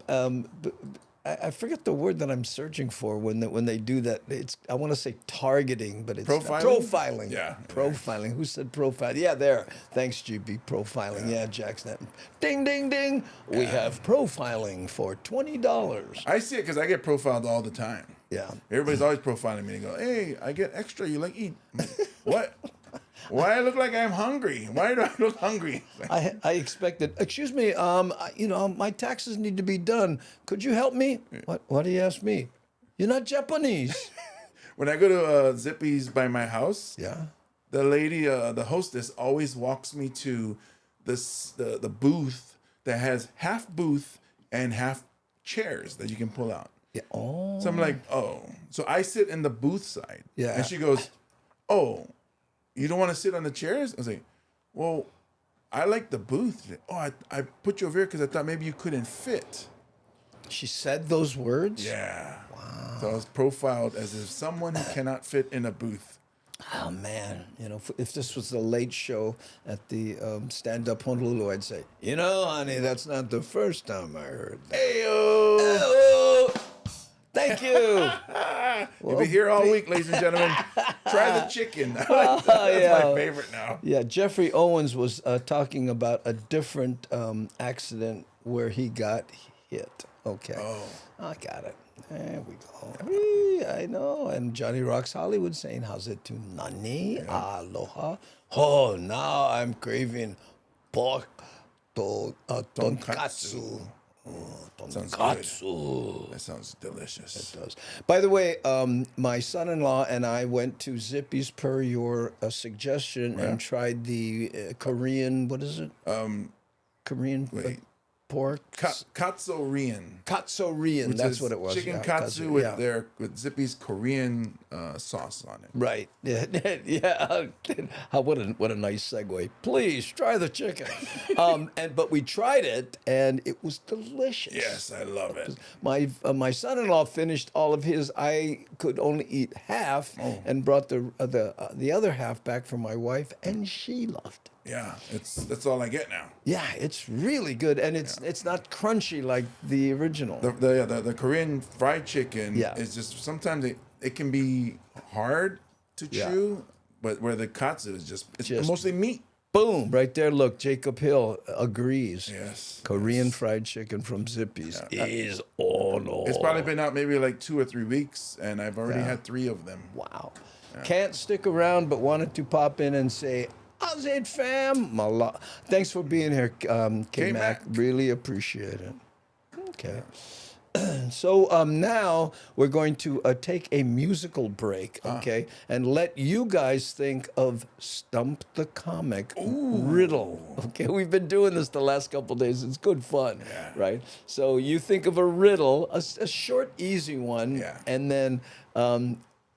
I forget the word that I'm searching for when they do that. I want to say targeting, but it's profiling. Yeah. Profiling. Who said profile? Yeah, there. Thanks, GB. Profiling. Yeah, Jackson. Ding, ding, ding. We have profiling for $20. I see it because I get profiled all the time. Yeah. Everybody's always profiling me. They go, hey, I get extra. You like eat. What? Why I look like I'm hungry? Why do I look hungry? I expected. Excuse me. My taxes need to be done. Could you help me? What do you ask me? You're not Japanese. When I go to Zippy's by my house, yeah, the lady, the hostess, always walks me to the booth that has half booth and half chairs that you can pull out. Yeah. Oh. So I'm like, oh. So I sit in the booth side. Yeah. And she goes, oh. You don't want to sit on the chairs? I was like, well, I like the booth. Oh, I put you over here because I thought maybe you couldn't fit. She said those words? Yeah. Wow. So I was profiled as if someone who cannot fit in a booth. Oh, man. If this was the late show at the stand-up Honolulu, I'd say, honey, that's not the first time I heard that. Hey-o! Thank you. You'll be here all week, ladies and gentlemen. Try the chicken. That's my favorite now. Yeah, Jeffrey Owens was talking about a different accident where he got hit. Okay. Oh. I got it. There we go. I know. And Johnny Rocks Hollywood saying, how's it to nani? Aloha. Oh, now I'm craving pork tonkatsu. Tonkatsu. That sounds delicious. It does. By the way, my son-in-law and I went to Zippy's per your suggestion and tried the Korean. What is it? Korean pork. Katsu-rian. Katsu-rian. That's what it was. Chicken katsu with Zippy's Korean sauce on it. Right. Yeah. What a nice segue. Please try the chicken. But we tried it and it was delicious. Yes, I love it. My son-in-law finished all of his. I could only eat half and brought the other half back for my wife, and she loved it. Yeah, that's all I get now. Yeah, it's really good, and it's not crunchy like the original. The Korean fried chicken is just sometimes it can be hard to chew, but where the katsu is just mostly meat. Boom, right there. Look, Jacob Hill agrees. Yes. Korean fried chicken from Zippy's is no. It's probably been out maybe like 2 or 3 weeks, and I've already had 3 of them. Wow. Yeah. Can't stick around, but wanted to pop in and say, how's it, fam? Thanks for being here, K-Mac. Really appreciate it. Okay. So now we're going to take a musical break, okay, and let you guys think of Stump the Comic riddle. Okay, we've been doing this the last couple of days. It's good fun, right? So you think of a riddle, a short, easy one, and then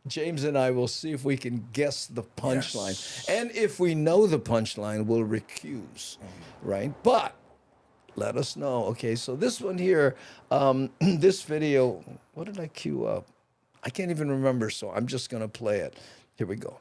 James and I will see if we can guess the punchline. Yes. And if we know the punchline, we'll recuse, right? But let us know. Okay, so this one here, this video, what did I queue up? I can't even remember, so I'm just going to play it. Here we go.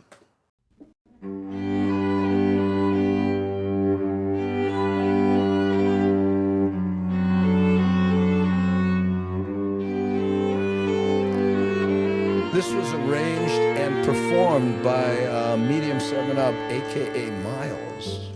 This was arranged and performed by Medium 7-Up, a.k.a. Miles.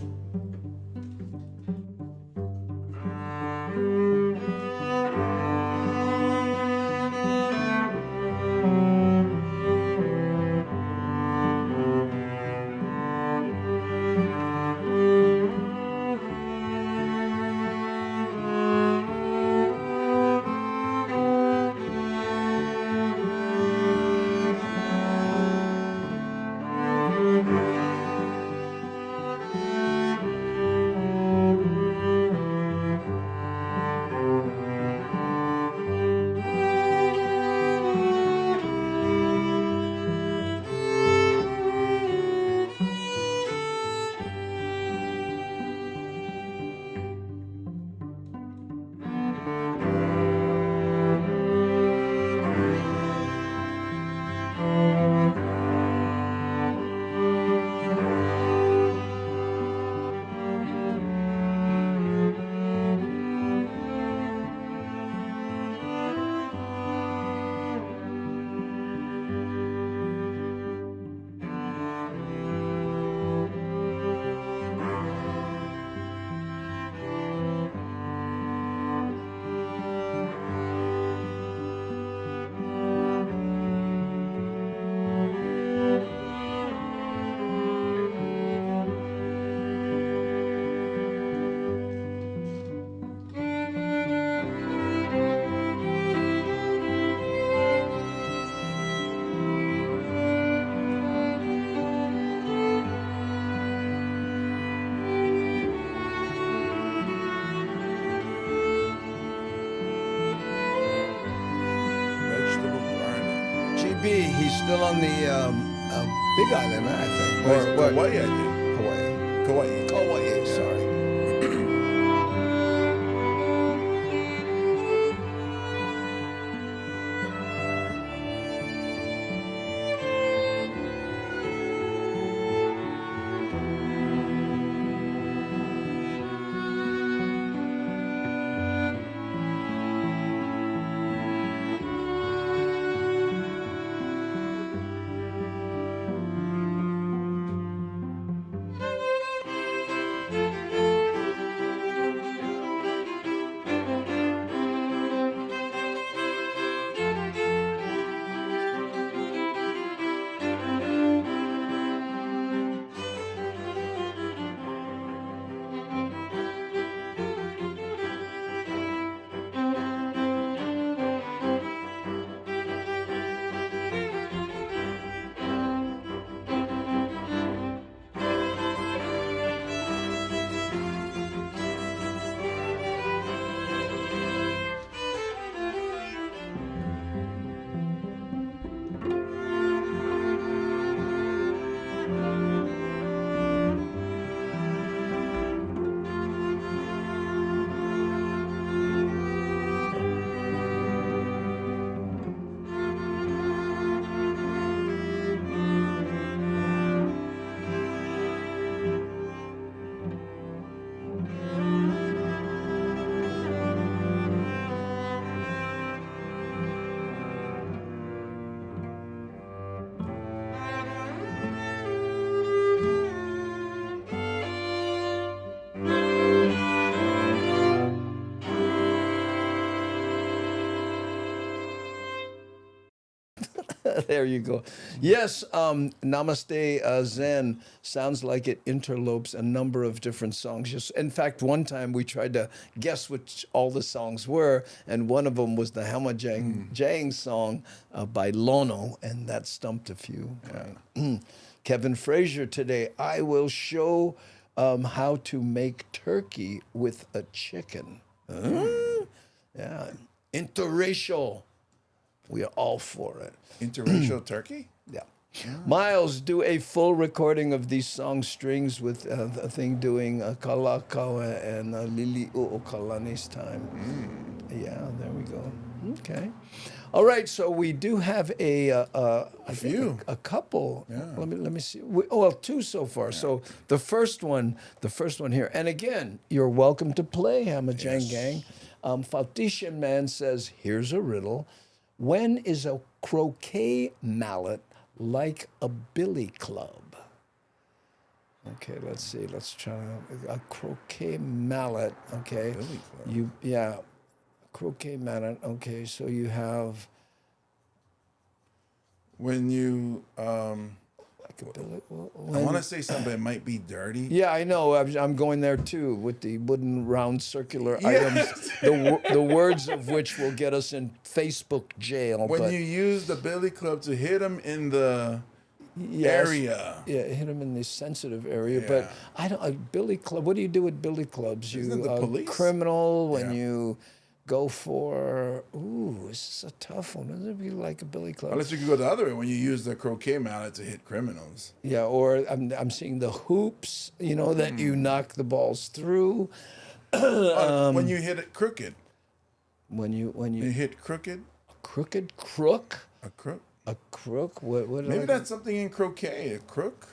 be. He's still on the Big Island, I think. Or Hawaii, I think. Hawaii. Kauai, sorry. There you go. Yes, Namaste Zen sounds like it interlopes a number of different songs. Just, in fact, one time we tried to guess which all the songs were, and one of them was the Hamajang song by Lono, and that stumped a few. Right. Kevin Frazier today, I will show how to make turkey with a chicken. Yeah, interracial. We are all for it. Interracial turkey? Yeah. Miles, do a full recording of these song strings with the thing doing Kalakaua and Lili U'okalani's time. Yeah, there we go. Okay. All right, so we do have a couple. Yeah. Let me see. Well, two so far. Yeah. So the first one here. And again, you're welcome to play, Hamajang Gang. Fautician Man says, here's a riddle. When is a croquet mallet like a billy club? Okay, let's see. Let's try a croquet mallet. Okay, billy club. Croquet mallet. Okay, so you have when you I want to say something that might be dirty. Yeah, I know. I'm going there too with the wooden round circular items, the words of which will get us in Facebook jail. When you use the billy club to hit them in the area. Yeah, hit them in the sensitive area. Yeah. But I don't. A billy club. What do you do with billy clubs? Isn't it the police? Criminal when you go for, this is a tough one. Doesn't it be like a billy club? Unless you could go the other way when you use the croquet mallet to hit criminals. Yeah, or I'm seeing the hoops, that you knock the balls through. When you hit it crooked. When you hit crooked. A crooked crook. A crook. A crook. What? Maybe that's something in croquet. A crook.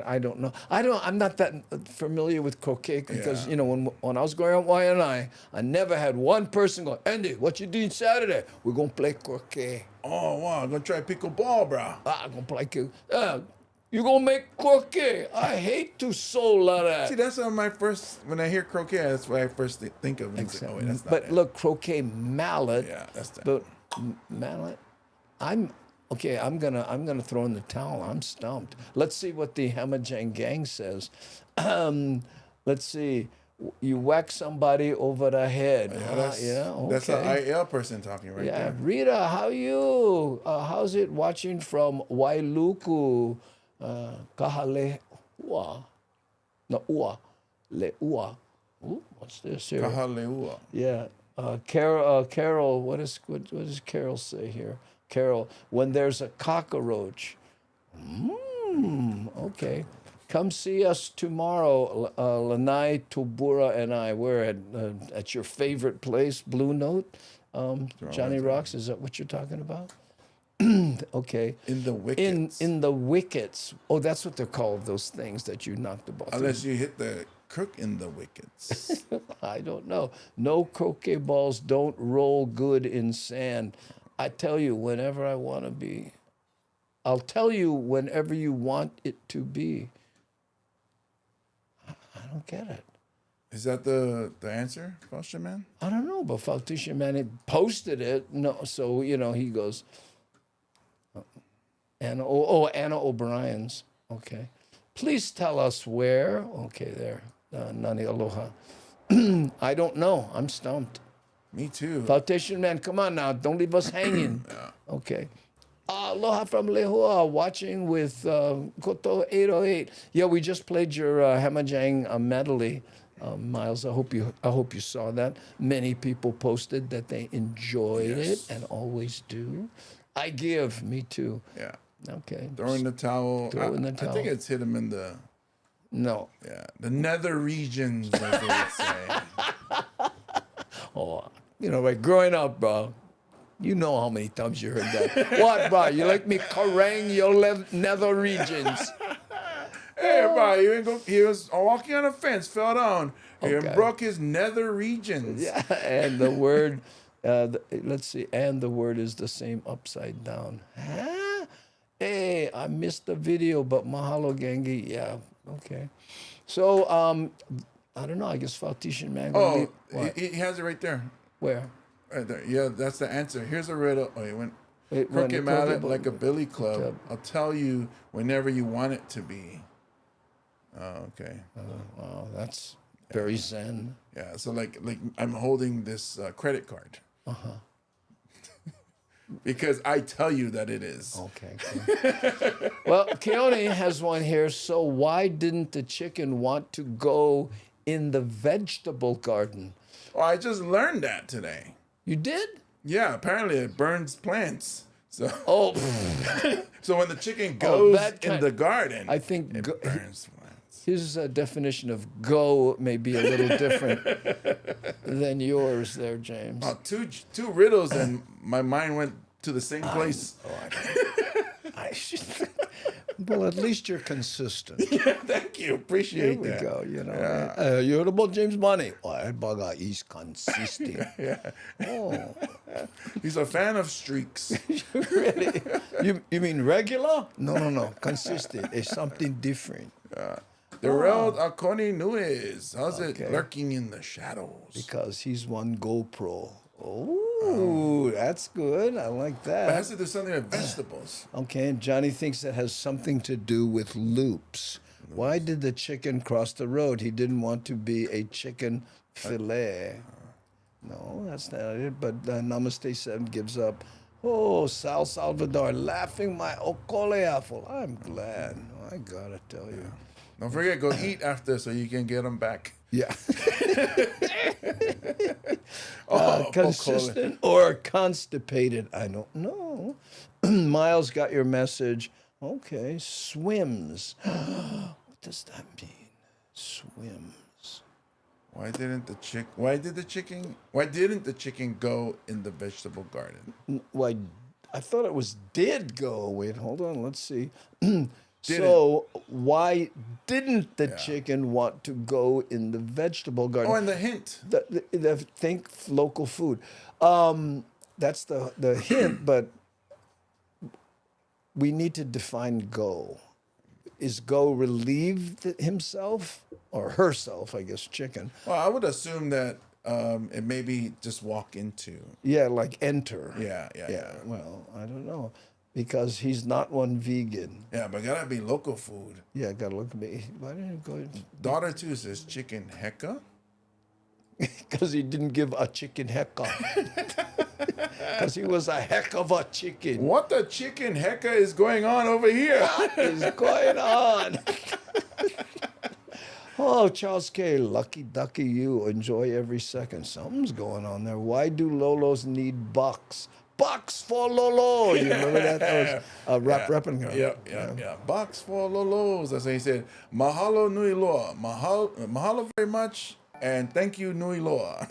I don't know. I'm not that familiar with croquet because when I was growing up in Hawaii, I never had one person go, Andy, what you doing Saturday? We're gonna play croquet. Oh wow, I'm gonna try pickleball, bro. I'm gonna play. You gonna make croquet? I hate to soul of that. See, that's when I hear croquet, that's what I first think of. Exactly. Oh, wait, that's not but it. Look, croquet mallet. Yeah, that's that. But mallet, Okay, I'm gonna throw in the towel. I'm stumped. Let's see what the Hamajang Gang says. Let's see. You whack somebody over the head. Okay. That's an IL person talking right there. Yeah, Rita, how you? How's it watching from Wailuku? Kahale ua. No, ua. Le ua. Ooh, what's this here? Kahale ua. Yeah. Carol, what does Carol say here? Carol, when there's a cockroach. Okay. Come see us tomorrow, Lanai, Tobura, and I. We're at your favorite place, Blue Note. Johnny Rocks, is that what you're talking about? Okay. In the wickets. In the wickets. Oh, that's what they're called, those things that you knock the ball Unless you hit the crook in the wickets. I don't know. No croquet balls don't roll good in sand. I tell you, whenever I want to be. I'll tell you whenever you want it to be. I don't get it. Is that the answer, Foster Man? I don't know, but Foster Man posted it. No, so he goes. Anna O'Brien's. Okay, please tell us where. Okay, there. Nani aloha. I don't know. I'm stumped. Me too. Foundation Man, come on now. Don't leave us hanging. Okay. Aloha from Lehua, watching with Koto 808. Yeah, we just played your Hamajang medley, Miles. I hope you saw that. Many people posted that they enjoyed it and always do. I give, me too. Yeah. Okay. Throw in the towel. Throw in the towel. I think it's hit him in the. No. Yeah, the nether regions, as they would say. Oh, like growing up, bro. You know how many times you heard that. What, bro? You like me karang your nether regions? Hey, bro, he was walking on a fence, fell down, and broke his nether regions. Yeah, and the word, let's see, and the word is the same upside down. Huh? Hey, I missed the video, but mahalo, Gengi. Yeah, okay. So, I don't know, I guess Foundation Man. Oh, he has it right there. Where? Right there. Yeah, that's the answer. Here's a riddle. Oh, he went crooked mallet like a billy club. I'll tell you whenever you want it to be. Oh, okay. Wow, that's very zen. Yeah, so like I'm holding this credit card. Uh-huh. Because I tell you that it is. Okay. Well, Keone has one here. So why didn't the chicken want to go in the vegetable garden? Oh, I just learned that today. You did? Yeah, apparently it burns plants. So so when the chicken Oh, goes in the garden, I think it burns plants. His definition of go may be a little different than yours there, James. Oh, two riddles and my mind went to the same place. I should. Well, at least you're consistent. Yeah, thank you. Appreciate There that. we go. Yeah. You heard about James Mane? Oh, that bugger is consistent. Yeah. Oh. He's a fan of streaks. Really? You mean regular? No. Consistent. It's something different. The real Akoni Nuez. How's it lurking in the shadows? Because he's one GoPro. Oh, that's good. I like that. It has to do something with vegetables. Okay, and Johnny thinks that has something to do with loops. Why did the chicken cross the road? He didn't want to be a chicken fillet. No, that's not it. But Namaste 7 gives up. Oh, Sal Salvador, laughing my okole apple. I'm glad. I gotta tell you. Don't forget, go eat after so you can get them back. Yeah. Consistent or constipated? I don't know. Miles got your message. Okay, swims. What does that mean? Swims. Why didn't the chicken go in the vegetable garden? Why? I thought it was did go. Wait, hold on. Let's see. Why didn't the chicken want to go in the vegetable garden? Oh, and the hint. Think local food. That's the hint, but we need to define go. Is go relieved himself or herself, I guess, chicken? Well, I would assume that it maybe just walk into. Yeah, like enter. Yeah. Well, I don't know. Because he's not one vegan. Yeah, but gotta be local food. Yeah, gotta look at me. Why didn't he go? Daughter 2 says chicken heka. Because he didn't give a chicken heka. Because he was a heck of a chicken. What the chicken heka is going on over here? What is going on? Oh, Charles K., lucky ducky you. Enjoy every second. Something's going on there. Why do Lolos need bucks? box for Lolo. You remember that? That was rapping girl. Yeah. Box for Lolos. That's how he said, mahalo nui loa. Mahalo very much, and thank you nui loa.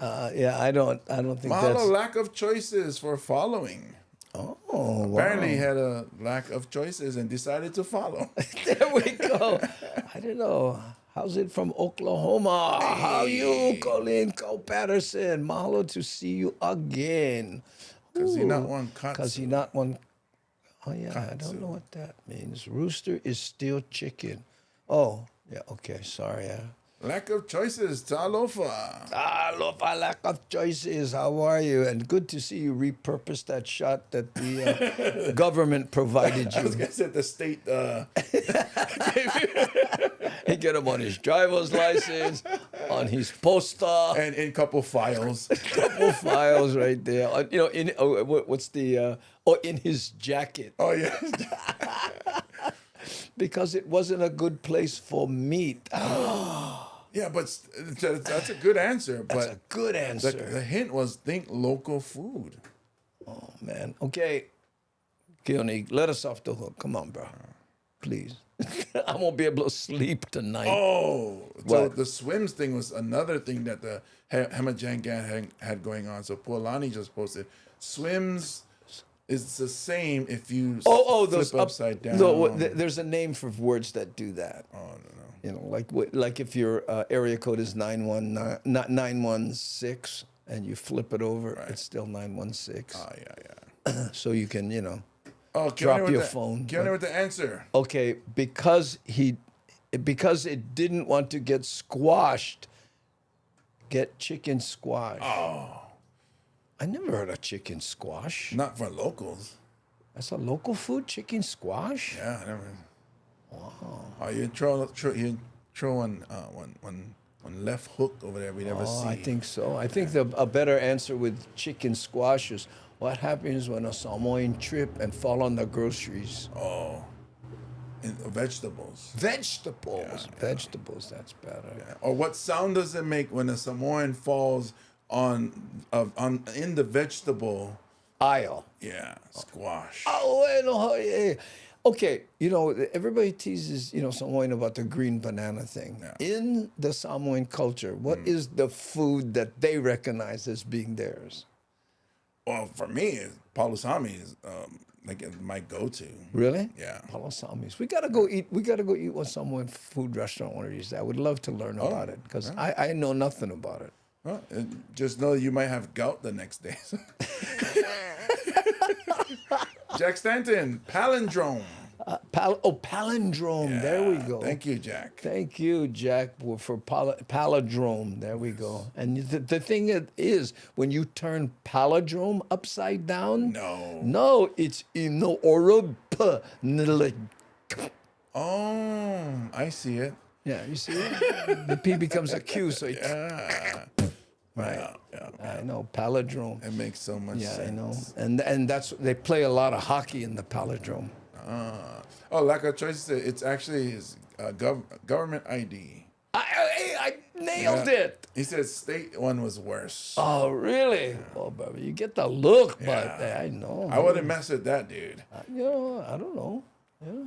I don't think Mahalo, that's... lack of choices for following. Oh, wow. Apparently he had a lack of choices and decided to follow. There we go. I don't know. How's it from Oklahoma? Hey. How you, Colin Cole Patterson? Mahalo to see you again. Because he not one katsu. Because he not one... Oh, yeah, Katsu. I don't know what that means. Rooster is still chicken. Oh, yeah, okay, sorry. Lack of choices, talofa. Alofa, lack of choices. How are you? And good to see you repurpose that shot that the government provided you. I was going to say the state... He get him on his driver's license, on his poster, and in couple files. Couple files right there. You know, in what's the in his jacket. Oh yeah. Because it wasn't a good place for meat. Yeah, but that's a good answer. That's a good answer. The hint was think local food. Oh man. Okay, Keone, let us off the hook. Come on, bro. Please. I won't be able to sleep tonight. Oh, so What? the swims thing was another thing that the Hemajan gang had going on. So Pualani just posted, swims is the same if you flip those upside down. No, there's a name for words that do that. Oh, no. You know, like if your area code is 916 and you flip it over, it's still 916. Oh, yeah. So you can, you know, Oh, drop your phone. Get with the answer. Okay, because it didn't want to get squashed, get chicken squash. Oh. I never heard of chicken squash. Not for locals. That's a local food, chicken squash? Yeah, I never. Wow. Oh, you throw one left hook over there we never see. I think so. I think a better answer with chicken squash is what happens when a Samoan trip and fall on the groceries. Oh, vegetables. Vegetables. Vegetables, that's better. Yeah. Or what sound does it make when a Samoan falls on in the vegetable aisle? Yeah, squash. Oh, yeah. Okay, you know, everybody teases, you know, Samoan about the green banana thing. Yeah. In the Samoan culture, what is the food that they recognize as being theirs? Well, for me, palusami is like my go-to. Really? Yeah. Palosamis. We gotta go eat one Samoan food restaurant one of these days. I would love to learn about it because I know nothing about it. Well, just know you might have gout the next day. Jack Stanton, palindrome. Palindrome. Yeah, there we go. Thank you, Jack. Thank you, Jack, for palindrome. There we go. And the thing is, when you turn palindrome upside down, no, it's ino orob. Oh, I see it. Yeah, you see it? The P becomes a Q, so right. Yeah. I know, palindrome. It makes so much sense. Yeah, I know. And that's they play a lot of hockey in the palindrome. Oh, lack of choice. It's actually his government ID. I nailed it. He said state one was worse. Oh, really? Yeah. Oh, baby, you get the look, but I know. I wouldn't mess with that dude. You know, I don't know. Yeah.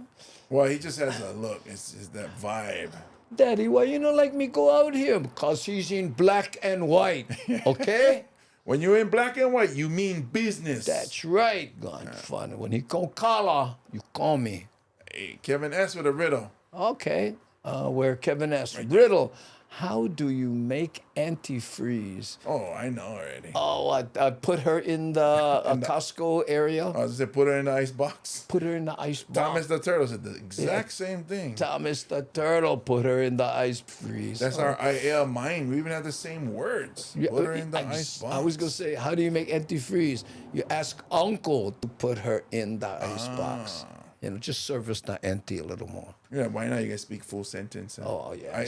Well, he just has a look. It's that vibe. Daddy, why you not like me go out here? Because he's in black and white, okay? When you're in black and white, you mean business. That's right, God fun. When he go collar, you call me. Hey, Kevin S. with a riddle. Okay, where Kevin S. Riddle. How do you make antifreeze? Oh, I know already. Oh, I put her in the Costco area. I was going to put her in the ice box. Put her in the ice box. Thomas the Turtle said the exact same thing. Thomas the Turtle put her in the ice freeze. That's our IL mind. We even have the same words. Yeah, put her in the ice box. I was going to say, how do you make antifreeze? You ask Uncle to put her in the ice box. You know, just service the auntie a little more. Yeah, why not? You guys speak full sentence. Oh yeah,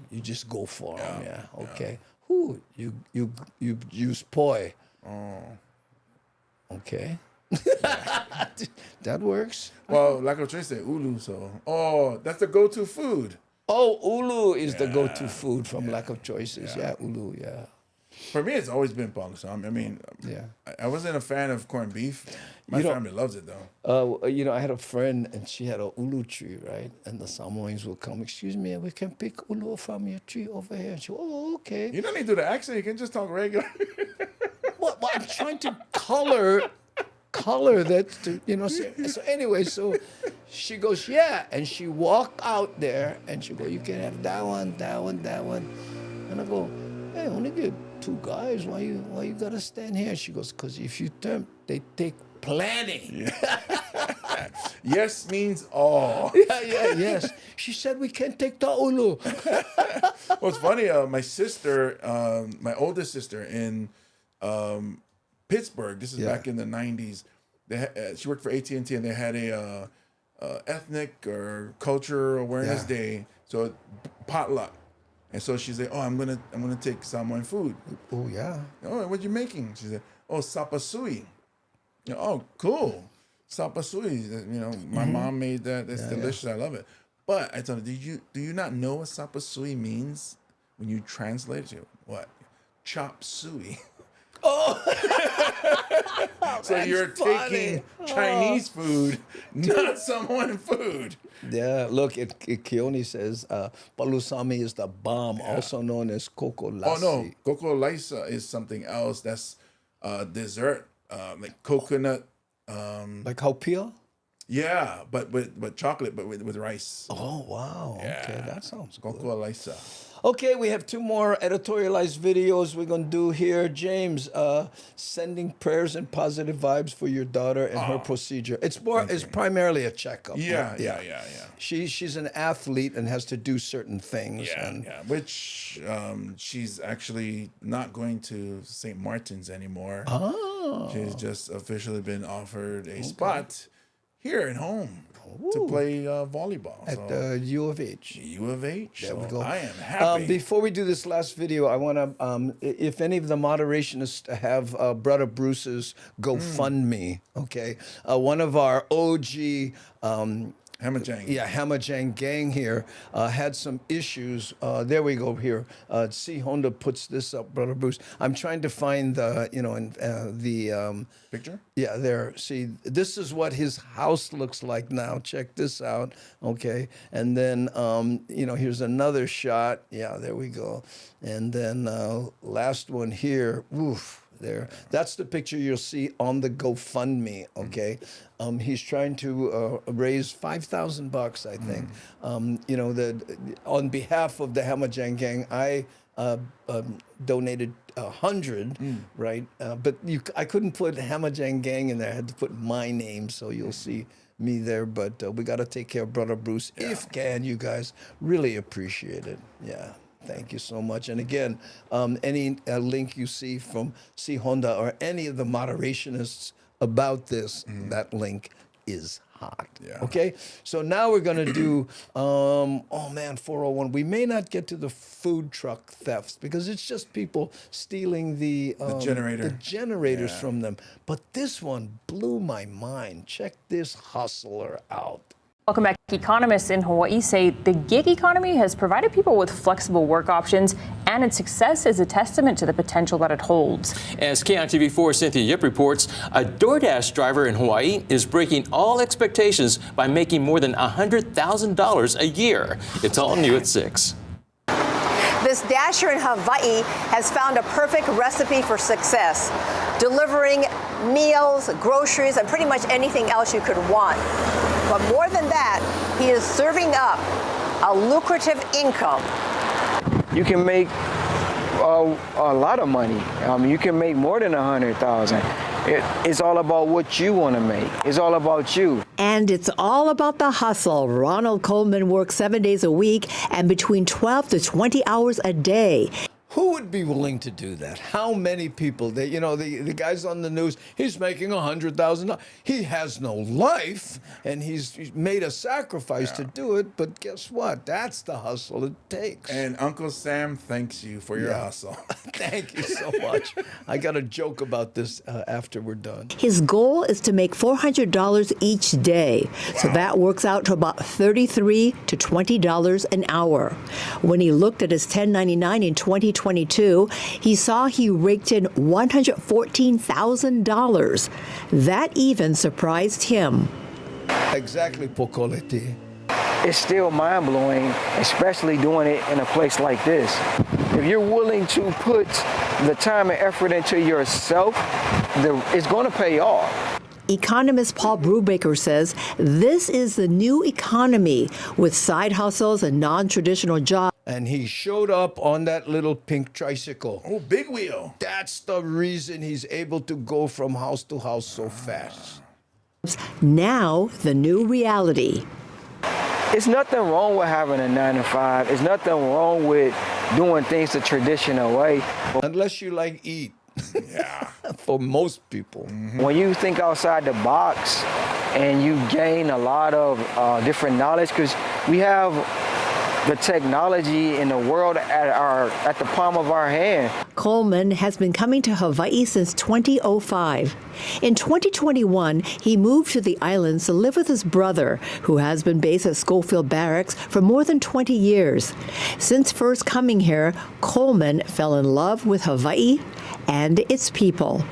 you just go for them. Yeah, okay. Yeah. Who you use poi? Oh, okay. That works. Well, like I said, ulu. So, that's the go-to food. Oh, ulu is the go-to food from Lack of Choices. Yeah, ulu. Yeah. For me, it's always been palusami. I mean, I wasn't a fan of corned beef. My family loves it, though. I had a friend, and she had a ulu tree, right? And the Samoans would come, excuse me, we can pick ulu from your tree over here. And she, oh, okay. You don't need to do the accent. You can just talk regular. Well, I'm trying to color that, so anyway, so she goes, yeah. And she walk out there, and she go, you can have that one, that one, that one. And I go, hey, only get 2 guys. Why you gotta stand here? She goes, because if you turn, they take plenty. Yes means all. Yes. She said we can't take the ulu. Well, it's funny. My sister, my oldest sister in Pittsburgh. This is back in the 90s. She worked for AT&T, and they had a ethnic or culture awareness day. So potluck. And so she said, "Oh, I'm gonna take Samoan food." Oh yeah. Oh, what you making? She said, "Oh, sapasui." Oh, cool. Sapasui. My mom made that. It's delicious. I love it. But I told her, do you not know what sapasui means when you translate it? What? Chop suey. Oh. So you're taking Chinese food, not Samoan food. Yeah, look, Keone says palusami is the bomb, also known as coco lassi. Oh, no. Coco laisa is something else. That's dessert, like coconut. Like haupia? Yeah, but with chocolate, but with rice. Oh, wow. Yeah. Okay, that sounds good. Coco laisa. Okay, we have 2 more editorialized videos we're going to do here. James, sending prayers and positive vibes for your daughter and her procedure. It's primarily a checkup. Yeah. She's an athlete and has to do certain things. Which she's actually not going to St. Martin's anymore. Oh. She's just officially been offered a spot here at home to play volleyball. At the U of H. U of H. There we So go. I am happy. Before we do this last video, I want to, if any of the moderationists have Brother Bruce's GoFundMe, okay? One of our OG Hamajang. Yeah, Hamajang gang here had some issues. There we go here. C Honda puts this up, Brother Bruce. I'm trying to find the, the picture. Yeah, there. See, this is what his house looks like now. Check this out. Okay, and then here's another shot. Yeah, there we go. And then last one here. Oof. There, that's the picture you'll see on the GoFundMe. Okay, he's trying to raise $5,000, I think. On behalf of the Hamajang gang, I donated 100, right? But I couldn't put Hamajang gang in there. I had to put my name, so you'll see me there. But we got to take care of Brother Bruce, if can. You guys really appreciate it. Yeah. Thank you so much. And again, any link you see from C Honda or any of the moderationists about this, that link is hot. Yeah. Okay? So now we're going to do, 401. We may not get to the food truck thefts because it's just people stealing the generators from them. But this one blew my mind. Check this hustler out. Welcome back. Economists in Hawaii say the gig economy has provided people with flexible work options, and its success is a testament to the potential that it holds. As KITV4 Cynthia Yip reports, a DoorDash driver in Hawaii is breaking all expectations by making more than $100,000 a year. It's all new at 6. This Dasher in Hawaii has found a perfect recipe for success, delivering meals, groceries, and pretty much anything else you could want. But more than that, he is serving up a lucrative income. You can make a lot of money. You can make more than $100,000. It's all about what you want to make. It's all about you. And it's all about the hustle. Ronald Coleman works 7 days a week and between 12 to 20 hours a day. Who would be willing to do that? How many people? The guys on the news, he's making $100,000. He has no life, and he's made a sacrifice to do it. But guess what? That's the hustle it takes. And Uncle Sam thanks you for your hustle. Thank you so much. I got a joke about this after we're done. His goal is to make $400 each day. So that works out to about $33 to $20 an hour. When he looked at his 1099 in 2022, 2022, he saw he raked in $114,000. That even surprised him. Exactly, Pocolete. It's still mind-blowing, especially doing it in a place like this. If you're willing to put the time and effort into yourself, it's going to pay off. Economist Paul Brubaker says this is the new economy with side hustles and non-traditional jobs. And he showed up on that little pink tricycle. Oh, big wheel. That's the reason he's able to go from house to house so fast. Now, the new reality. It's nothing wrong with having a 9-to-5. It's nothing wrong with doing things the traditional way. Unless you like eat. Yeah. For most people. When you think outside the box and you gain a lot of different knowledge, because we have the technology in the world at the palm of our hand. Coleman has been coming to Hawaii since 2005. In 2021, he moved to the islands to live with his brother, who has been based at Schofield Barracks for more than 20 years. Since first coming here, Coleman fell in love with Hawaii and its people.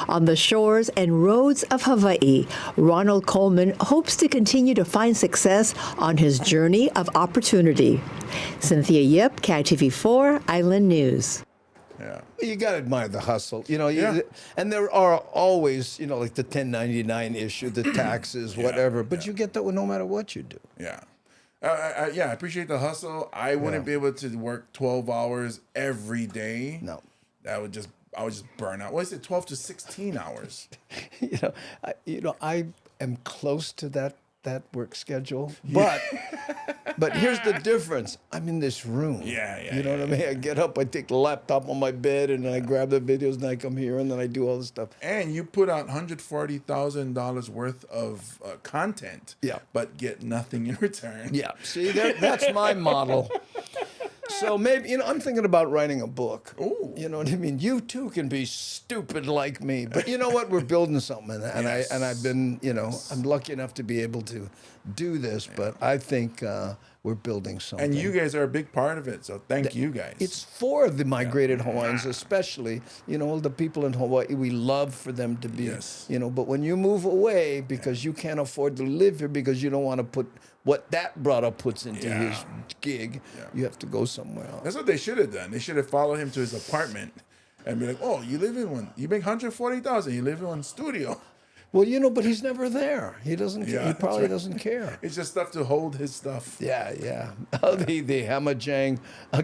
On the shores and roads of Hawaii, Ronald Coleman hopes to continue to find success on his journey of opportunity. Cynthia Yip, KTV4 Island News. Yeah. You got to admire the hustle, and there are always, like the 1099 issue, the taxes, whatever, but you get that no matter what you do. Yeah. I appreciate the hustle. I wouldn't be able to work 12 hours every day. No. I would just burn out. What is it, 12 to 16 hours? I am close to that work schedule, but here's the difference. I'm in this room. You know what I mean? I get up, I take the laptop on my bed, and I grab the videos, and I come here, and then I do all this stuff. And you put out $140,000 worth of content, but get nothing in return. Yeah, see, that's my model. So maybe, I'm thinking about writing a book. Ooh. You know what I mean? You too can be stupid like me, but you know what? We're building something, and I've been, I'm lucky enough to be able to do this, but I think we're building something. And you guys are a big part of it, so thank you guys. It's for the migrated Hawaiians, especially, the people in Hawaii. We love for them to be, but when you move away because you can't afford to live here because you don't want to put what that brother puts into his gig, you have to go somewhere else. That's what they should have done. They should have followed him to his apartment and be like, oh, you live in one. You make $140,000. You live in one studio. Well, but he's never there. He doesn't. He probably doesn't care. It's just stuff to hold his stuff. Yeah. The Hamajang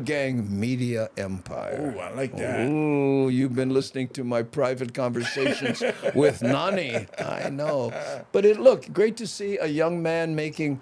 Gang Media Empire. Oh, I like that. Oh, you've been listening to my private conversations with Nani. I know. But great to see a young man making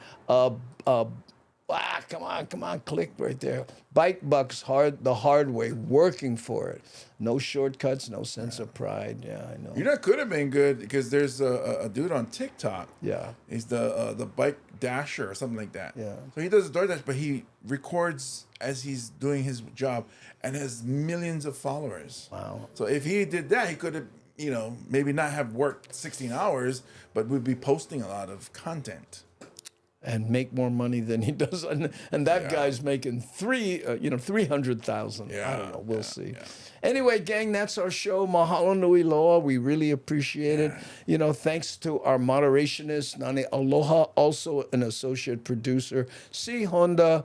come on, click right there. Bike bucks the hard way, working for it. No shortcuts, no sense of pride. Yeah, I know. You know, it could have been good because there's a dude on TikTok. Yeah. He's the bike dasher or something like that. Yeah. So he does Doordash, but he records as he's doing his job and has millions of followers. Wow. So if he did that, he could have, maybe not have worked 16 hours, but would be posting a lot of content. And make more money than he does, and that guy's making 300,000. I don't know. We'll see. Yeah. Anyway, gang, that's our show. Mahalo nui loa. We really appreciate it. Thanks to our moderationist Nani Aloha, also an associate producer, C Honda,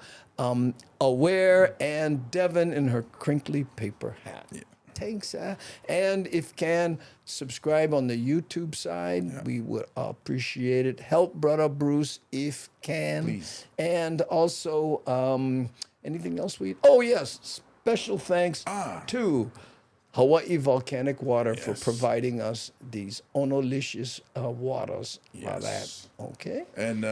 Aware, and Devin in her crinkly paper hat. Yeah. Thanks. And if can, subscribe on the YouTube side. Yeah. We would appreciate it. Help Brother Bruce if can. Please. And also, anything else Oh, yes. Special thanks to Hawaii Volcanic Water for providing us these onolicious waters. Yes. Okay. And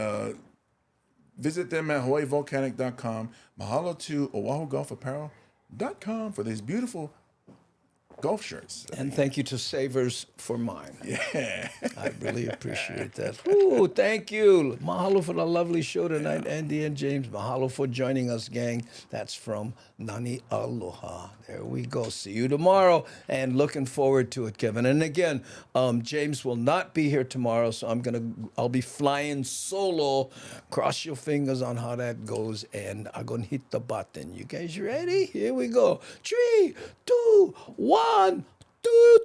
visit them at hawaiivolcanic.com. Mahalo to OahuGolfApparel.com for these beautiful golf shirts. And thank you to Savers for mine. Yeah. I really appreciate that. Ooh, thank you. Mahalo for the lovely show tonight, Andy and James. Mahalo for joining us, gang. That's from Nani Aloha. There we go. See you tomorrow. And looking forward to it, Kevin. And again, James will not be here tomorrow, so I'll be flying solo. Cross your fingers on how that goes, and I'm gonna hit the button. You guys ready? Here we go. 3, 2, 1, toot.